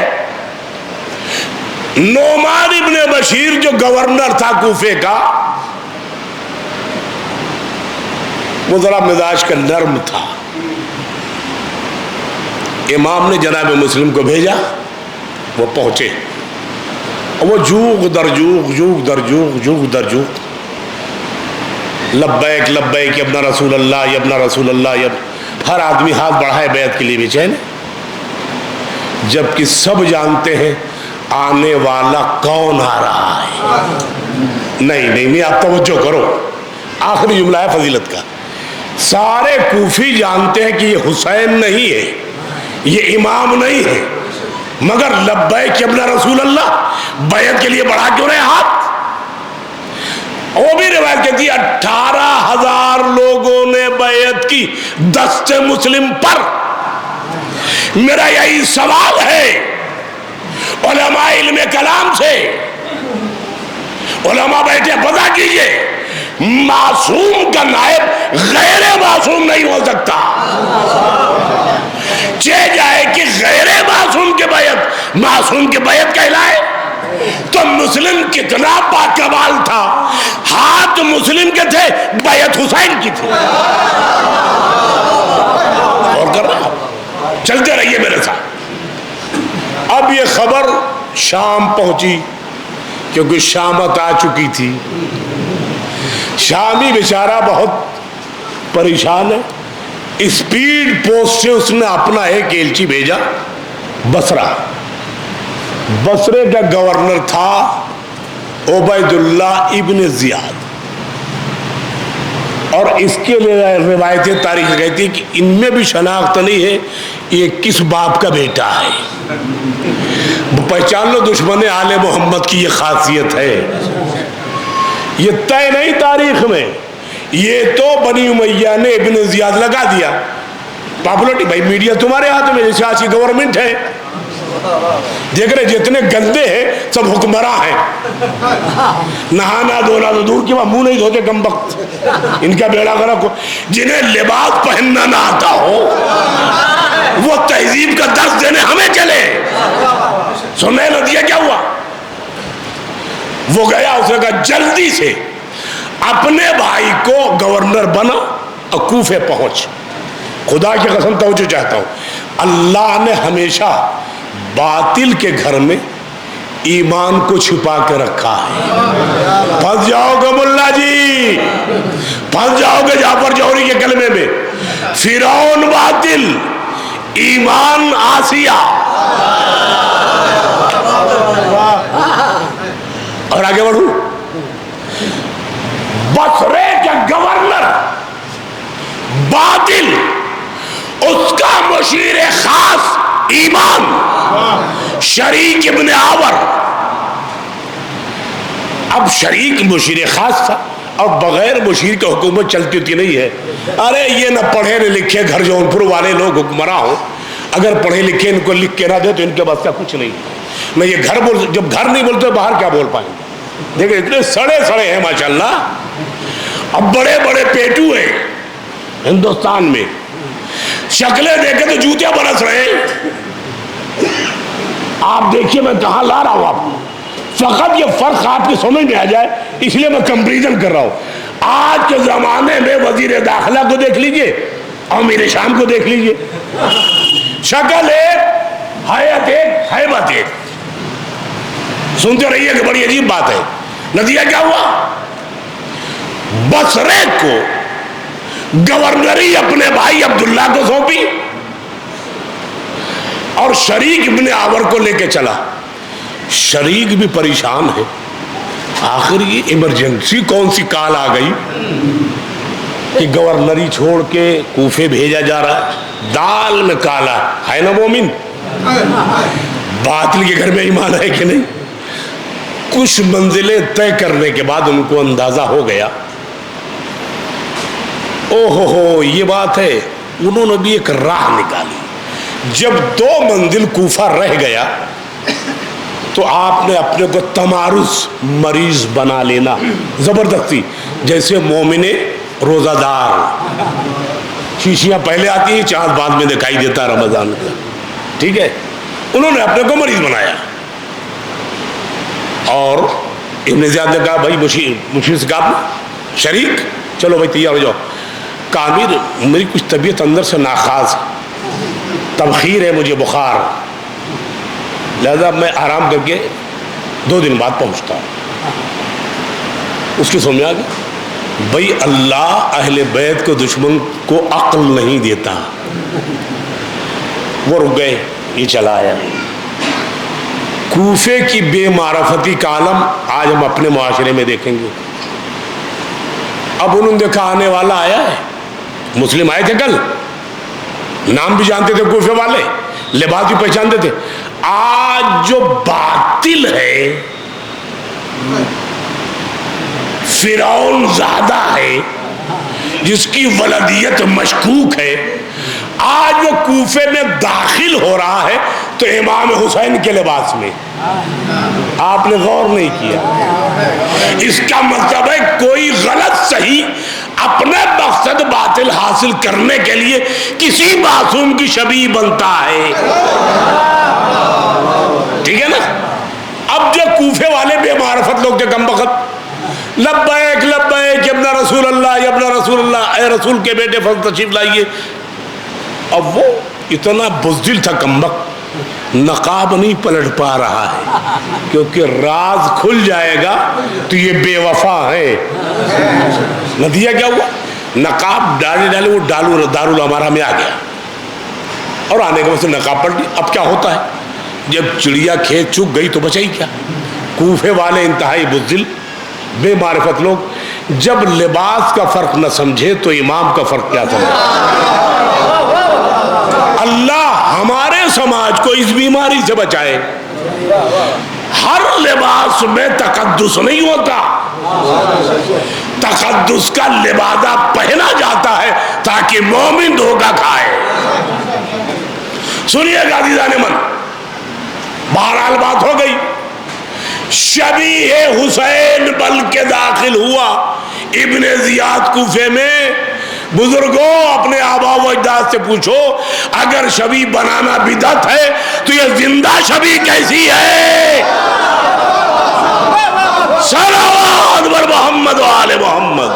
نعمان ابن بشیر جو گورنر تھا کوفے کا، وہ ذرا مزاج کا نرم تھا، امام نے جناب مسلم کو بھیجا، وہ پہنچے، وہ جوق در جوق، جوق در جوق، جوق در جوق، لبیک لبیک یا ابن رسول اللہ، یا ابن رسول اللہ، یا ہر آدمی ہاتھ بڑھائے بیعت کے لیے بے چین، جبکہ سب جانتے ہیں آنے والا کون آ رہا ہے۔ نہیں آپ توجہ کرو، آخری جملہ ہے فضیلت کا، سارے کوفی جانتے ہیں کہ یہ حسین نہیں ہے، یہ امام نہیں ہے، مگر لبیک ابن رسول اللہ، بیعت کے لیے بڑھا کیوں رہے ہاتھ؟ وہ بھی روایت کہتی ہے 18,000 لوگوں نے بیعت کی دست مسلم پر۔ میرا یہی سوال ہے علماء علم کلام سے، علماء بیٹھے پتہ کیجئے، معصوم کا نائب غیر معصوم نہیں ہو سکتا، چہ جائے کہ غیر معصوم کے بیعت معصوم کے بیعت کہلائے۔ تو مسلم کتنا باکمال تھا، ہاتھ مسلم کے تھے، بیعت حسین کی تھی۔ اور کر رہا چلتے رہیے میرے ساتھ۔ اب یہ خبر شام پہنچی، کیونکہ شامت آ چکی تھی، شامی بیچارہ بہت پریشان ہے، اسپیڈ پوسٹ سے اس نے اپنا ایک ایلچی بھیجا بصرہ، بصرے کا گورنر تھا عبید اللہ ابن زیاد، اور اس کے لیے روایتیں تاریخ کہتی ہے کہ ان میں بھی شناخت نہیں ہے یہ کس باپ کا بیٹا ہے، پہچان لو دشمن آل محمد کی یہ خاصیت ہے، یہ طے نہیں تاریخ میں، یہ تو بنی امیہ نے ابن زیاد لگا دیا، پاپولرٹی، بھائی میڈیا تمہارے ہاتھ میں، سیاسی گورنمنٹ ہے، دیکھ رہے جتنے گندے ہیں سب حکمراں ہیں، نہانا دھونا تو دور کی بات، منہ نہیں دھوتے کم وقت، ان کا بیڑا غرق ہو، جنہیں لباس پہننا نہ آتا ہو وہ تہذیب کا درس دینے ہمیں چلے۔ سننے نتیجہ کیا ہوا، وہ گیا، اس نے کہا جلدی سے اپنے بھائی کو گورنر بنا اور کوفے پہنچ۔ خدا کی قسم توجہ چاہتا ہوں، اللہ نے ہمیشہ باطل کے گھر میں ایمان کو چھپا کے رکھا ہے۔ پھنس جاؤ گے ملا جی، پھنس جاؤ گے جعفر جوہری کے کلمے میں، فرعون باطل، ایمان آسیہ۔ اور آگے بڑھوں، بصرے کا گورنر باطل، اس کا مشیر خاص ایمان شریک ابن آور۔ اب شریک مشیر خاص تھا، اب بغیر مشیر کے حکومت چلتی ہوتی نہیں ہے۔ ارے یہ نہ پڑھے نہ لکھے گھر جونپور والے لوگ حکمراں ہوں، اگر پڑھے لکھے ان کو لکھ کے نہ دے تو ان کے بس کا کچھ نہیں۔ میں یہ گھر بول، جب گھر نہیں بولتے باہر کیا بول پائیں گے؟ دیکھیں اتنے سڑے سڑے ہیں ماشاءاللہ، اب بڑے بڑے پیٹو ہیں ہندوستان میں، شکلیں دیکھیں تو جوتیاں برس رہے ہیں. آپ دیکھیے میں کہاں لا رہا ہوں آپ کو, فقط یہ فرق آپ کی سمجھ میں آ جائے اس لیے میں کمپیریزن کر رہا ہوں. آج کے زمانے میں وزیر داخلہ کو دیکھ لیجئے اور امیر شام کو دیکھ لیجئے, شکل ایک, حیت ایک, ہیبت ایک. سنتے رہیے کہ بڑی عجیب بات ہے. نتیجہ کیا ہوا؟ بصرے کو گورنری اپنے بھائی عبداللہ کو سونپی اور شریک ابن آور کو لے کے چلا. شریک بھی پریشان ہے, آخر یہ ایمرجنسی کون سی کال آ گئی کہ گورنری چھوڑ کے کوفے بھیجا جا رہا ہے. دال میں کالا ہے نا مومن, باطل کے گھر میں ایمان ہے کہ نہیں. کچھ منزلیں طے کرنے کے بعد ان کو اندازہ ہو گیا, او ہو یہ بات ہے. انہوں نے بھی ایک راہ نکالی. جب 2 منزل کوفہ رہ گیا تو آپ نے اپنے کو تمارز مریض بنا لینا زبردستی, جیسے مومن روزہ دار. شیشیاں پہلے آتی ہیں, چاند بعد میں دکھائی دیتا ہے رمضان کا, ٹھیک ہے. انہوں نے اپنے کو مریض بنایا اور ابن زیاد نے کہا بھائی مشیر سے کہا شریک چلو بھائی تیار ہو جاؤ. کامر میری کچھ طبیعت اندر سے ناخاص ہے, تبخیر ہے, مجھے بخار, لہذا میں آرام کر کے 2 دن بعد پہنچتا ہوں. اس کی سمجھ آ گئی بھائی اللہ اہل بیت کو دشمن کو عقل نہیں دیتا. وہ رک گئے, یہ چلا آیا. کوفے کی بے معرفتی کا عالم آج ہم اپنے معاشرے میں دیکھیں گے. اب انہوں نے دیکھا آنے والا آیا ہے. مسلم آئے تھے کل, نام بھی جانتے تھے کوفے والے, لباس بھی پہچانتے تھے. آج جو باطل ہے, فرعون زادہ ہے, جس کی ولدیت مشکوک ہے, آج وہ کوفے میں داخل ہو رہا ہے تو امام حسین کے لباس میں. آپ نے غور نہیں کیا. اس کا مطلب ہے کوئی غلط صحیح اپنے مقصد باطل حاصل کرنے کے لیے کسی معصوم کی شبیہ بنتا ہے, ٹھیک ہے نا. اب جو کوفے والے بے معرفت لوگ تھے کم بخت, لبیک لبیک ابن رسول اللہ ابن رسول اللہ, اے رسول کے بیٹے فضل تشریف لائیے. اب وہ اتنا بزدل تھا کم بخت, نقاب نہیں پلٹ پا رہا ہے کیونکہ راز کھل جائے گا تو یہ بے وفا ہے. نتیجہ کیا ہوا؟ نقاب ڈالے وہ دارالامارہ میں آ گیا اور آنے کے بعد سے نقاب پلٹ. اب کیا ہوتا ہے, جب چڑیا کھیت چگ گئی تو بچائی کیا. کوفے والے انتہائی بزدل بے معرفت لوگ جب لباس کا فرق نہ سمجھے تو امام کا فرق کیا سمجھے. اللہ ہمارے سماج کو اس بیماری سے بچائے. ہر لباس میں تقدس نہیں ہوتا, تقدس کا لبادہ پہنا جاتا ہے تاکہ مومن دھوکہ کھائے. سنیے گا عزیزان من, بہرحال بات ہو گئی. شبیہ حسین بل کے داخل ہوا ابن زیاد کوفے میں. بزرگوں اپنے آبا و اجداد سے پوچھو, اگر شبیہ بنانا بدعت ہے تو یہ زندہ شبیہ کیسی ہے؟ صلوات بر محمد و آل محمد.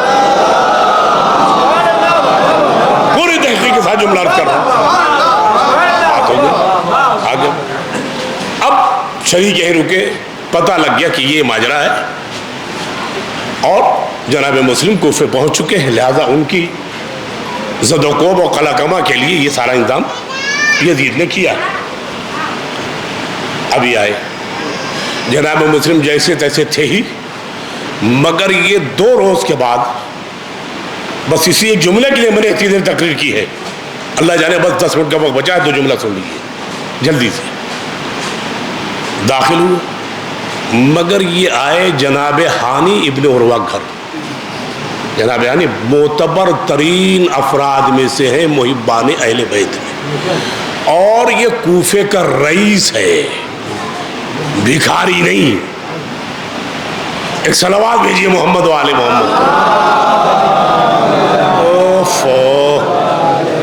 پوری تحقیق کے ساتھ جملہ عرض کر رہا ہوں. آگے اب شریک یہیں رکے, پتہ لگ گیا کہ یہ ماجرا ہے اور جناب مسلم کوفے پہنچ چکے ہیں, لہذا ان کی زد و کوب و قلع کما کے لیے یہ سارا انتظام یزید نے کیا. ابھی آئے جناب مسلم جیسے تیسے تھے ہی, مگر یہ 2 روز کے بعد, بس اسی ایک جملے کے لیے میں نے اتنی دیر تقریر کی ہے, اللہ جانے بس 10 منٹ کا وقت بچا ہے, 2 جملہ سن لیجیے جلدی سے. داخل ہوئے مگر یہ آئے جناب ہانی ابن عروہ گھر. جناب ہانی معتبر ترین افراد میں سے ہیں محبان اہل بیت میں, اور یہ کوفے کا رئیس ہے, بھکاری نہیں. ایک صلوات بھیجیے محمد و آل محمد.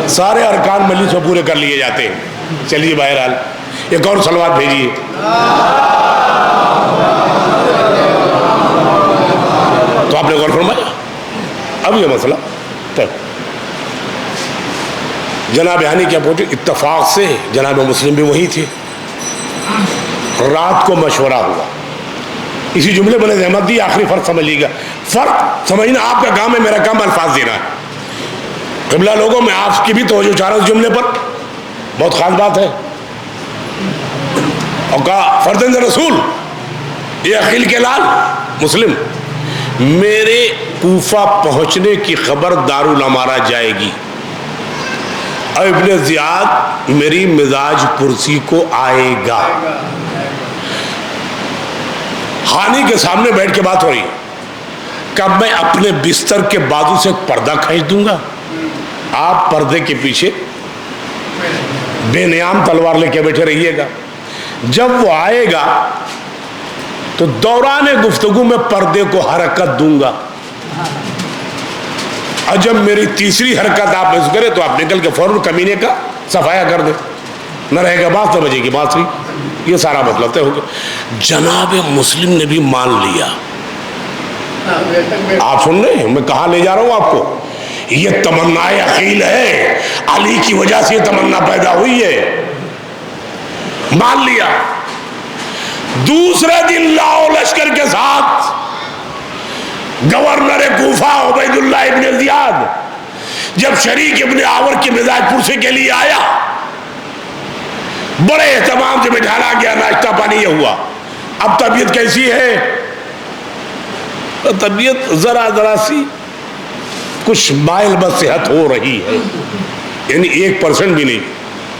سارے ارکان مجلس میں پورے کر لیے جاتے ہیں. چلیے بہرحال ایک اور صلوات بھیجیے. تو آپ نے غور فرمایا اب یہ مسئلہ جناب ہانی کیا پہنچے, اتفاق سے جناب مسلم بھی وہی تھے. رات کو مشورہ ہوا, اسی جملے میں نے احمد دی, آخری فرق سمجھ لیجیے گا. فرق سمجھنا آپ کا کام ہے, میرا کام الفاظ دینا ہے. قبلہ لوگوں میں آپ کی بھی توجہ چاہ رہا ہوں اس جملے پر, بہت خاص بات ہے. اور کہا فرزند رسول یہ عقیل کے لال مسلم, میرے کوفہ پہنچنے کی خبر دارالامارہ جائے گی, اور ابن زیاد میری مزاج پرسی کو آئے گا. ہانی کے سامنے بیٹھ کے بات ہو رہی ہے, کب میں اپنے بستر کے بازو سے ایک پردہ کھینچ دوں گا, آپ پردے کے پیچھے بے نیام تلوار لے کے بیٹھے رہیے گا. جب وہ آئے گا تو دوران گفتگو میں پردے کو حرکت دوں گا, اور جب میری تیسری حرکت آپ محسوس کرے تو آپ نکل کے فوراً کمینے کا صفایا کر دیں, نہ رہے گا بات نہ بجے گی بانسری. یہ سارا مطلب طے ہو گیا. جناب مسلم نے بھی مان لیا. آپ سن رہے ہیں میں کہاں لے جا رہا ہوں آپ کو؟ یہ تمنا عقیل ہے, علی کی وجہ سے یہ تمنا پیدا ہوئی ہے. مان لیا. دوسرے دن لاؤ لشکر کے ساتھ گورنر کوفہ عبید اللہ ابن زیاد جب شریک ابن آور کی مزاج پرسی کے لیے آیا, بڑے اہتمام سے بٹھانا گیا, ناشتہ پانی یہ ہوا. اب طبیعت کیسی ہے؟ طبیعت ذرا سی کچھ مائل بس صحت ہو رہی ہے, یعنی 1% بھی نہیں,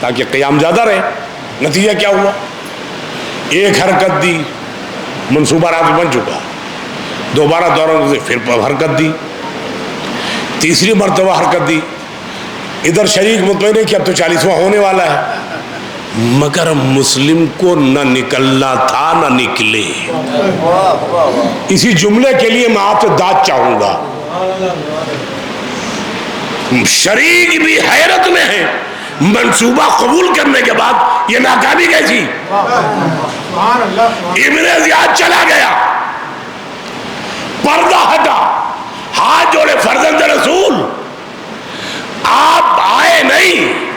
تاکہ قیام زیادہ رہے. نتیجہ کیا ہوا؟ ایک حرکت دی, منصوبہ رات بن چکا. دوبارہ دوران سے پھر حرکت دی, تیسری مرتبہ حرکت دی. ادھر شریک مطمئن ہے کہ اب تو 40واں ہونے والا ہے, مگر مسلم کو نہ نکلنا تھا نہ نکلے. اسی جملے کے لیے میں آپ سے داد چاہوں گا. شریک بھی حیرت میں ہے, منصوبہ قبول کرنے کے بعد یہ ناکامی کیسی. ابن زیاد چلا گیا, پردہ ہٹا, ہاتھ جوڑے فرزند رسول آپ آئے نہیں.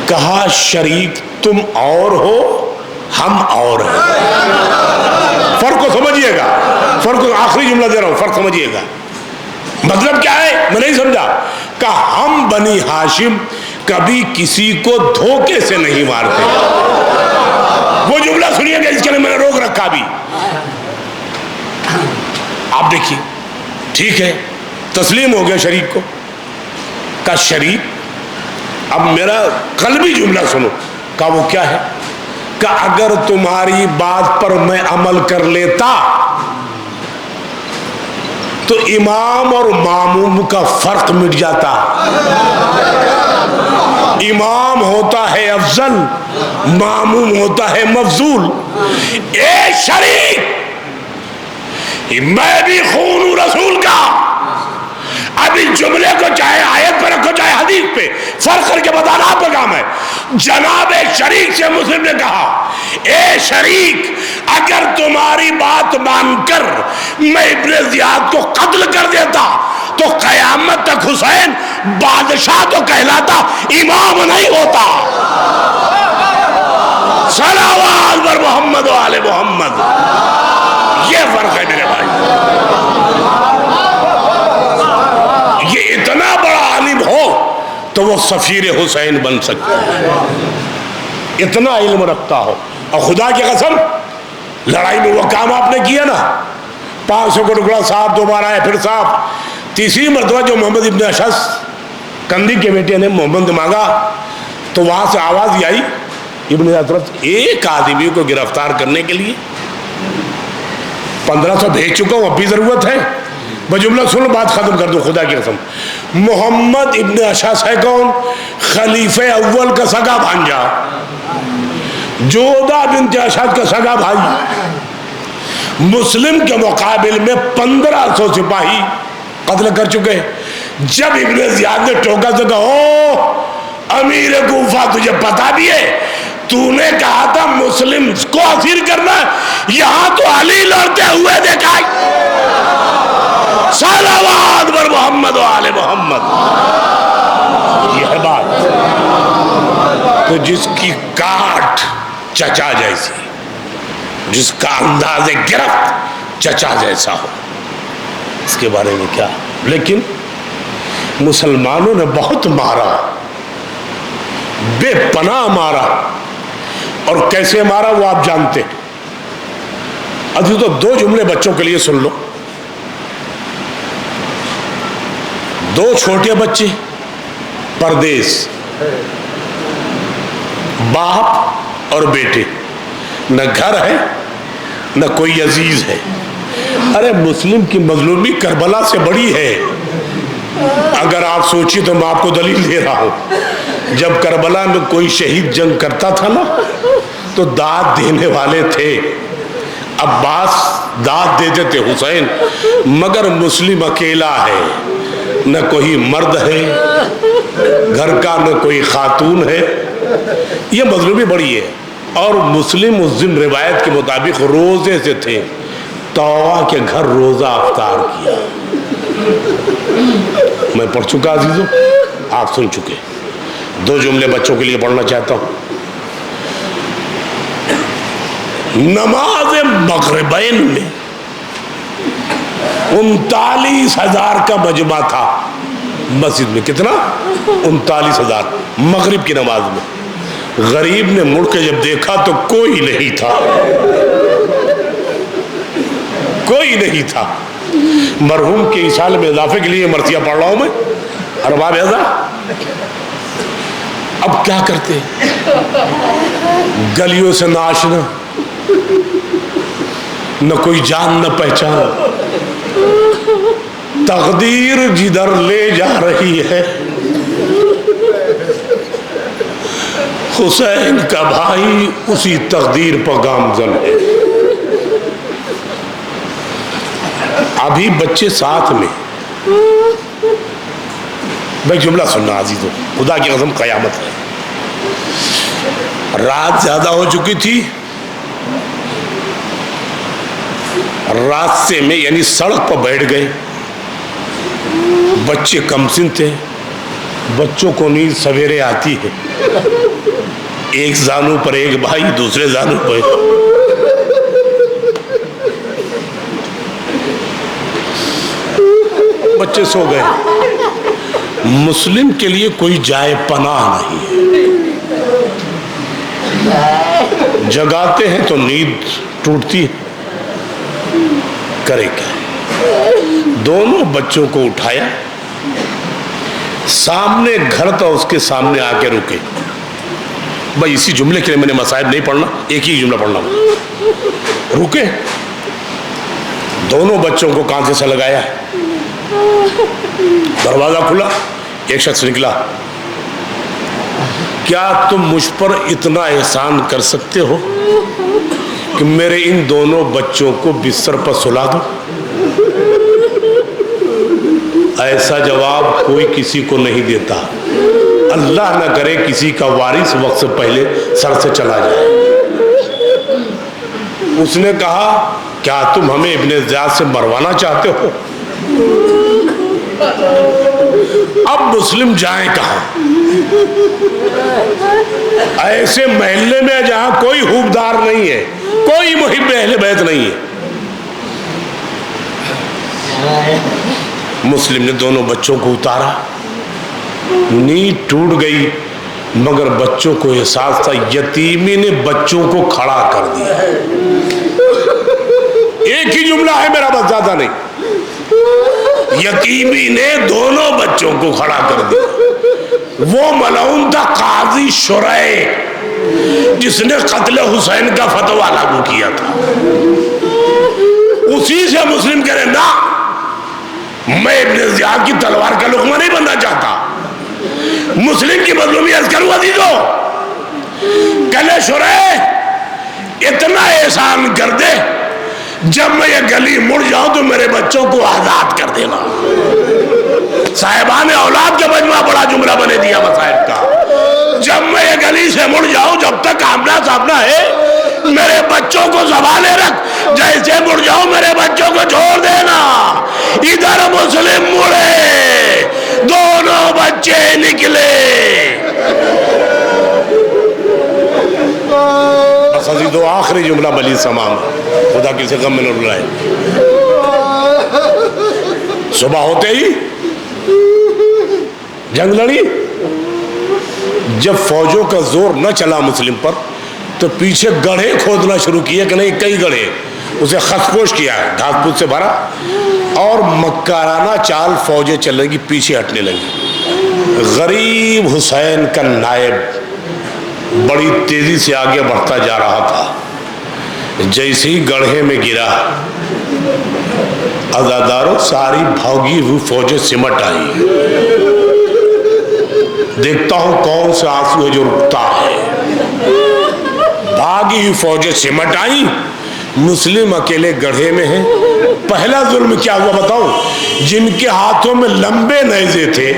کہا شریک تم اور ہو ہم اور ہیں. فرق کو سمجھیے گا, فرق کو آخری جملہ دے رہا ہوں, فرق سمجھیے گا. مطلب کیا ہے میں نہیں سمجھا. کہ ہم بنی ہاشم کبھی کسی کو دھوکے سے نہیں مارتے. وہ جملہ سنیے گا, اس کے لیے میں نے روک رکھا بھی. آپ دیکھیے, ٹھیک ہے تسلیم ہو گیا شریک کو. کہ شریک اب میرا قلبی جملہ سنو. کہ وہ کیا ہے؟ کہ اگر تمہاری بات پر میں عمل کر لیتا تو امام اور ماموم کا فرق مٹ جاتا. امام ہوتا ہے افضل, ماموم ہوتا ہے مفضول. اے شریک میں بھی خون ہوں رسول کا. اب اس جملے کو چاہے آیت پہ رکھو چاہے حدیث پہ, فرق کر کے بتانا آپ کا کام ہے. جناب شریک سے مسلم نے کہا اے شریک اگر تمہاری بات مان کر میں ابن زیاد کو قتل کر دیتا تو قیامت تک حسین بادشاہ تو کہلاتا, امام نہیں ہوتا. صلوات بر محمد و آل محمد. یہ فرق ہے میرے بھائی. یہ اتنا بڑا عالم ہو تو وہ سفیر حسین بن سکتا ہے, اتنا علم رکھتا ہو. اور خدا کی قسم لڑائی میں وہ کام آپ نے کیا نا, 500 کا ٹکڑا صاحب دوبارہ آئے, پھر صاحب تیسری مرتبہ جو محمد ابن اشعث کندی کے بیٹے نے محمد مانگا تو وہاں سے آواز آئی ابن حضرت ایک آدمی کو گرفتار کرنے کے لیے 1500 بھیج چکا ہوں, اب بھی ضرورت ہے. بجملہ سن بات ختم کر دو خدا کی قسم. محمد ابن اشعث ہے کون؟ خلیفہ اول کا سگا بھانجا, جودہ بنت اشعث کا سگا بھائی. مسلم کے مقابل میں 1500 سپاہی قتل کر چکے. جب ابن زیاد نے ٹوکا تو کہا امیر کوفہ تجھے پتا بھی ہے تو نے کہا تھا مسلم کو اسیر کرنا، یہاں تو علی لڑتے ہوئے دیکھا صلوات بر محمد و آل محمد. یہ ہے بات. تو جس کی کاٹ چچا جیسی، جس کا انداز گرفت چچا جیسا ہو، اس کے بارے میں کیا. لیکن مسلمانوں نے بہت مارا، بے پناہ مارا، اور کیسے مارا وہ آپ جانتے ہیں. ابھی تو 2 جملے بچوں کے لیے سن لو. 2 چھوٹے بچے پردیس، باپ اور بیٹے، نہ گھر ہے نہ کوئی عزیز ہے. ارے مسلم کی مظلومی کربلا سے بڑی ہے. اگر آپ سوچی تو میں آپ کو دلیل دے رہا ہوں. جب کربلا میں کوئی شہید جنگ کرتا تھا نا تو داد دینے والے تھے. عباس داد دیتے تھے حسین، مگر مسلم اکیلا ہے، نہ کوئی مرد ہے گھر کا، نہ کوئی خاتون ہے. یہ مظلومی بڑی ہے. اور مسلم اس دن روایت کے مطابق روزے سے تھے، طوع کے گھر روزہ افطار کیا. میں پڑھ چکا عزیزوں، آپ سن چکے. 2 جملے بچوں کے لیے پڑھنا چاہتا ہوں. نماز مغربین میں 39,000 کا مجمع تھا مسجد میں. کتنا؟ 39,000 مغرب کی نماز میں. غریب نے مڑ کے جب دیکھا تو کوئی نہیں تھا، کوئی نہیں تھا. مرحوم کے اشارے میں اضافے کے لیے مرثیہ پڑھ رہا ہوں میں. ارباب ایسا اب کیا کرتے؟ گلیوں سے نہ آشنا، نہ کوئی جان نہ پہچان. تقدیر جدھر لے جا رہی ہے، حسین کا بھائی اسی تقدیر پر گامزن ہے. ابھی بچے ساتھ میں. میں جملہ سننا عزیزوں، خدا کی قسم قیامت ہے. رات زیادہ ہو چکی تھی. راستے میں یعنی سڑک پر بیٹھ گئے. بچے کمسن تھے. بچوں کو نیند سویرے آتی ہے. ایک زانو پر ایک بھائی، دوسرے زانو پر بچے سو گئے. مسلم کے لیے کوئی جائے پناہ نہیں ہے. جگاتے ہیں تو نیند ٹوٹتی ہے، کرے کیا. دونوں بچوں کو اٹھایا، سامنے گھر تھا اس کے سامنے آ کے رکے. بھائی اسی جملے کے لیے میں نے مصائب نہیں پڑھنا، ایک ہی جملہ پڑھنا. رکے، دونوں بچوں کو کانسے سے لگایا. دروازہ کھلا، ایک شخص نکلا. کیا تم مجھ پر اتنا احسان کر سکتے ہو کہ میرے ان دونوں بچوں کو بستر پر سلا دو؟ ایسا جواب کوئی کسی کو نہیں دیتا. اللہ نہ کرے کسی کا وارث وقت سے پہلے سر سے چلا جائے. اس نے کہا کیا تم ہمیں ابن زیاد سے مروانا چاہتے ہو؟ اب مسلم جائیں کہاں؟ ایسے محلے میں جہاں کوئی خوبدار نہیں ہے، کوئی محب اہل بیت نہیں ہے. مسلم نے دونوں بچوں کو اتارا. نیند ٹوٹ گئی، مگر بچوں کو احساس تھا. یتیمی نے بچوں کو کھڑا کر دیا. ایک ہی جملہ ہے میرا، بس زیادہ نہیں. یتیمی نے دونوں بچوں کو کھڑا کر دیا. وہ ملعون تھا قاضی شرح، جس نے قتل حسین کا فتویٰ لاگو کیا تھا. اسی سے مسلم کہہ رہے نا، میں ابن زیاد کی تلوار کا لقمہ نہیں بننا چاہتا. مسلم کی مظلومی عرض کروں عزیزو، کہلے شرح اتنا احسان کر دے، جب میں یہ گلی مڑ جاؤں تو میرے بچوں کو آزاد کر دینا. صاحبان اولاد کا مجمع بڑا جملہ بنے دیا مسائل کا. جب میں یہ گلی سے مڑ جاؤں جب تک آمنا سامنا ہے میرے بچوں کو سنبھالے رکھ, جیسے مڑ جاؤں میرے بچوں کو چھوڑ دینا. ادھر مسلم مڑے دونوں بچے نکلے. بس ابھی دو آخری جملہ بلی سمام, خدا کسی غم میں نہ رلائے. صبح ہوتے ہی جنگ لڑی. جب فوجوں کا زور نہ چلا مسلم پر تو پیچھے گڑھے کھودنا شروع کیے کہ نہیں, کئی گڑھے اسے خسپوش کیا, گھاس پھوس سے بھرا, اور مکارانہ چال فوجیں چلنے کی پیچھے ہٹنے لگی. غریب حسین کا نائب بڑی تیزی سے آگے بڑھتا جا رہا تھا. جیسے ہی گڑھے میں گرا عزاداروں ساری بھاگی ہوئی فوجیں سمٹ آئی. دیکھتا ہوں کون سے آنسو ہے جو رکتا ہے. بھاگی ہوئی فوجیں سمٹ آئی, مسلم اکیلے گڑھے میں ہیں. پہلا ظلم کیا ہوا بتاؤں, جن کے ہاتھوں میں لمبے نیزے تھے,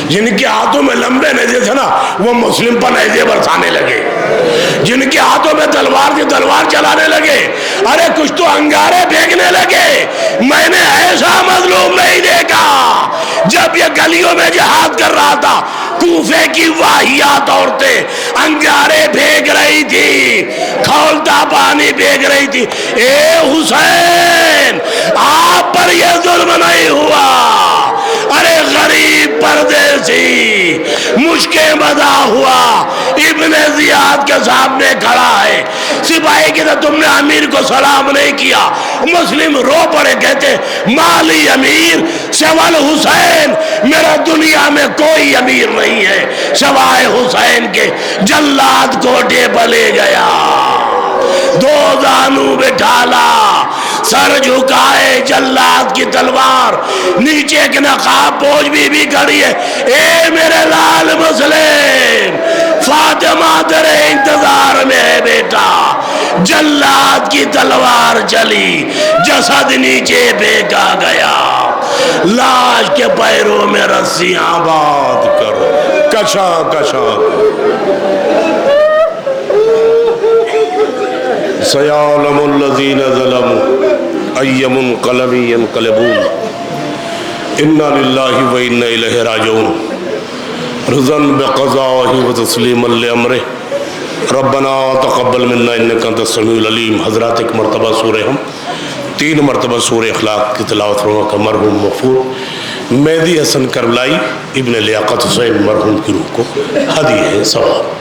جن کے ہاتھوں میں لمبے نیزے تھے نا, وہ مسلم پر نیزے برسانے لگے. جن کے ہاتھوں میں تلوار تھی تلوار چلانے لگے. ارے کچھ تو انگارے پھینکنے لگے. میں نے ایسا مظلوم نہیں دیکھا. جب یہ گلیوں میں جہاد کر رہا تھا کوفے کی واہیات عورتیں انگارے پھینک رہی تھی, کھولتا پانی پھینک رہی تھی. اے حسین آپ پر یہ ظلم نہیں ہوا. ارے غریب پردیسی مشکے مزہ ہوا, ابن زیاد کے سامنے کھڑا ہے. سپاہی کی طرح تم نے امیر کو سلام نہیں کیا. مسلم رو پڑے, کہتے مالی امیر سوال حسین, میرا دنیا میں کوئی امیر نہیں ہے سوائے حسین کے. جلاد کوٹے پر لے گیا, دو زانو بٹھالا, سر جھکائے, جلاد کی تلوار نیچے ایک نقاب پوش بھی کھڑی ہے. اے میرے لال مسلم, فاطمہ تیرے انتظار میں ہے بیٹا. جلاد کی تلوار چلی, جسد نیچے پھینکا گیا. لاش کے پیروں میں رسیاں باندھ کر کشا کشا سیعلم الذین ظلموا ای منقلب ینقلبون انا للہ و انا الیہ راجعون. رضا بقضائہ و تسلیما لامرہ ربنا تقبل منا انک انت السمیع العلیم. حضرات ایک مرتبہ سورہ ہم 3 مرتبہ سورہ اخلاق کی تلاوت فرما کا مرحوم مغفور مہدی حسن کربلائی ابن لیاقت حسین مرحوم کی روح کو ہدیہ ثواب.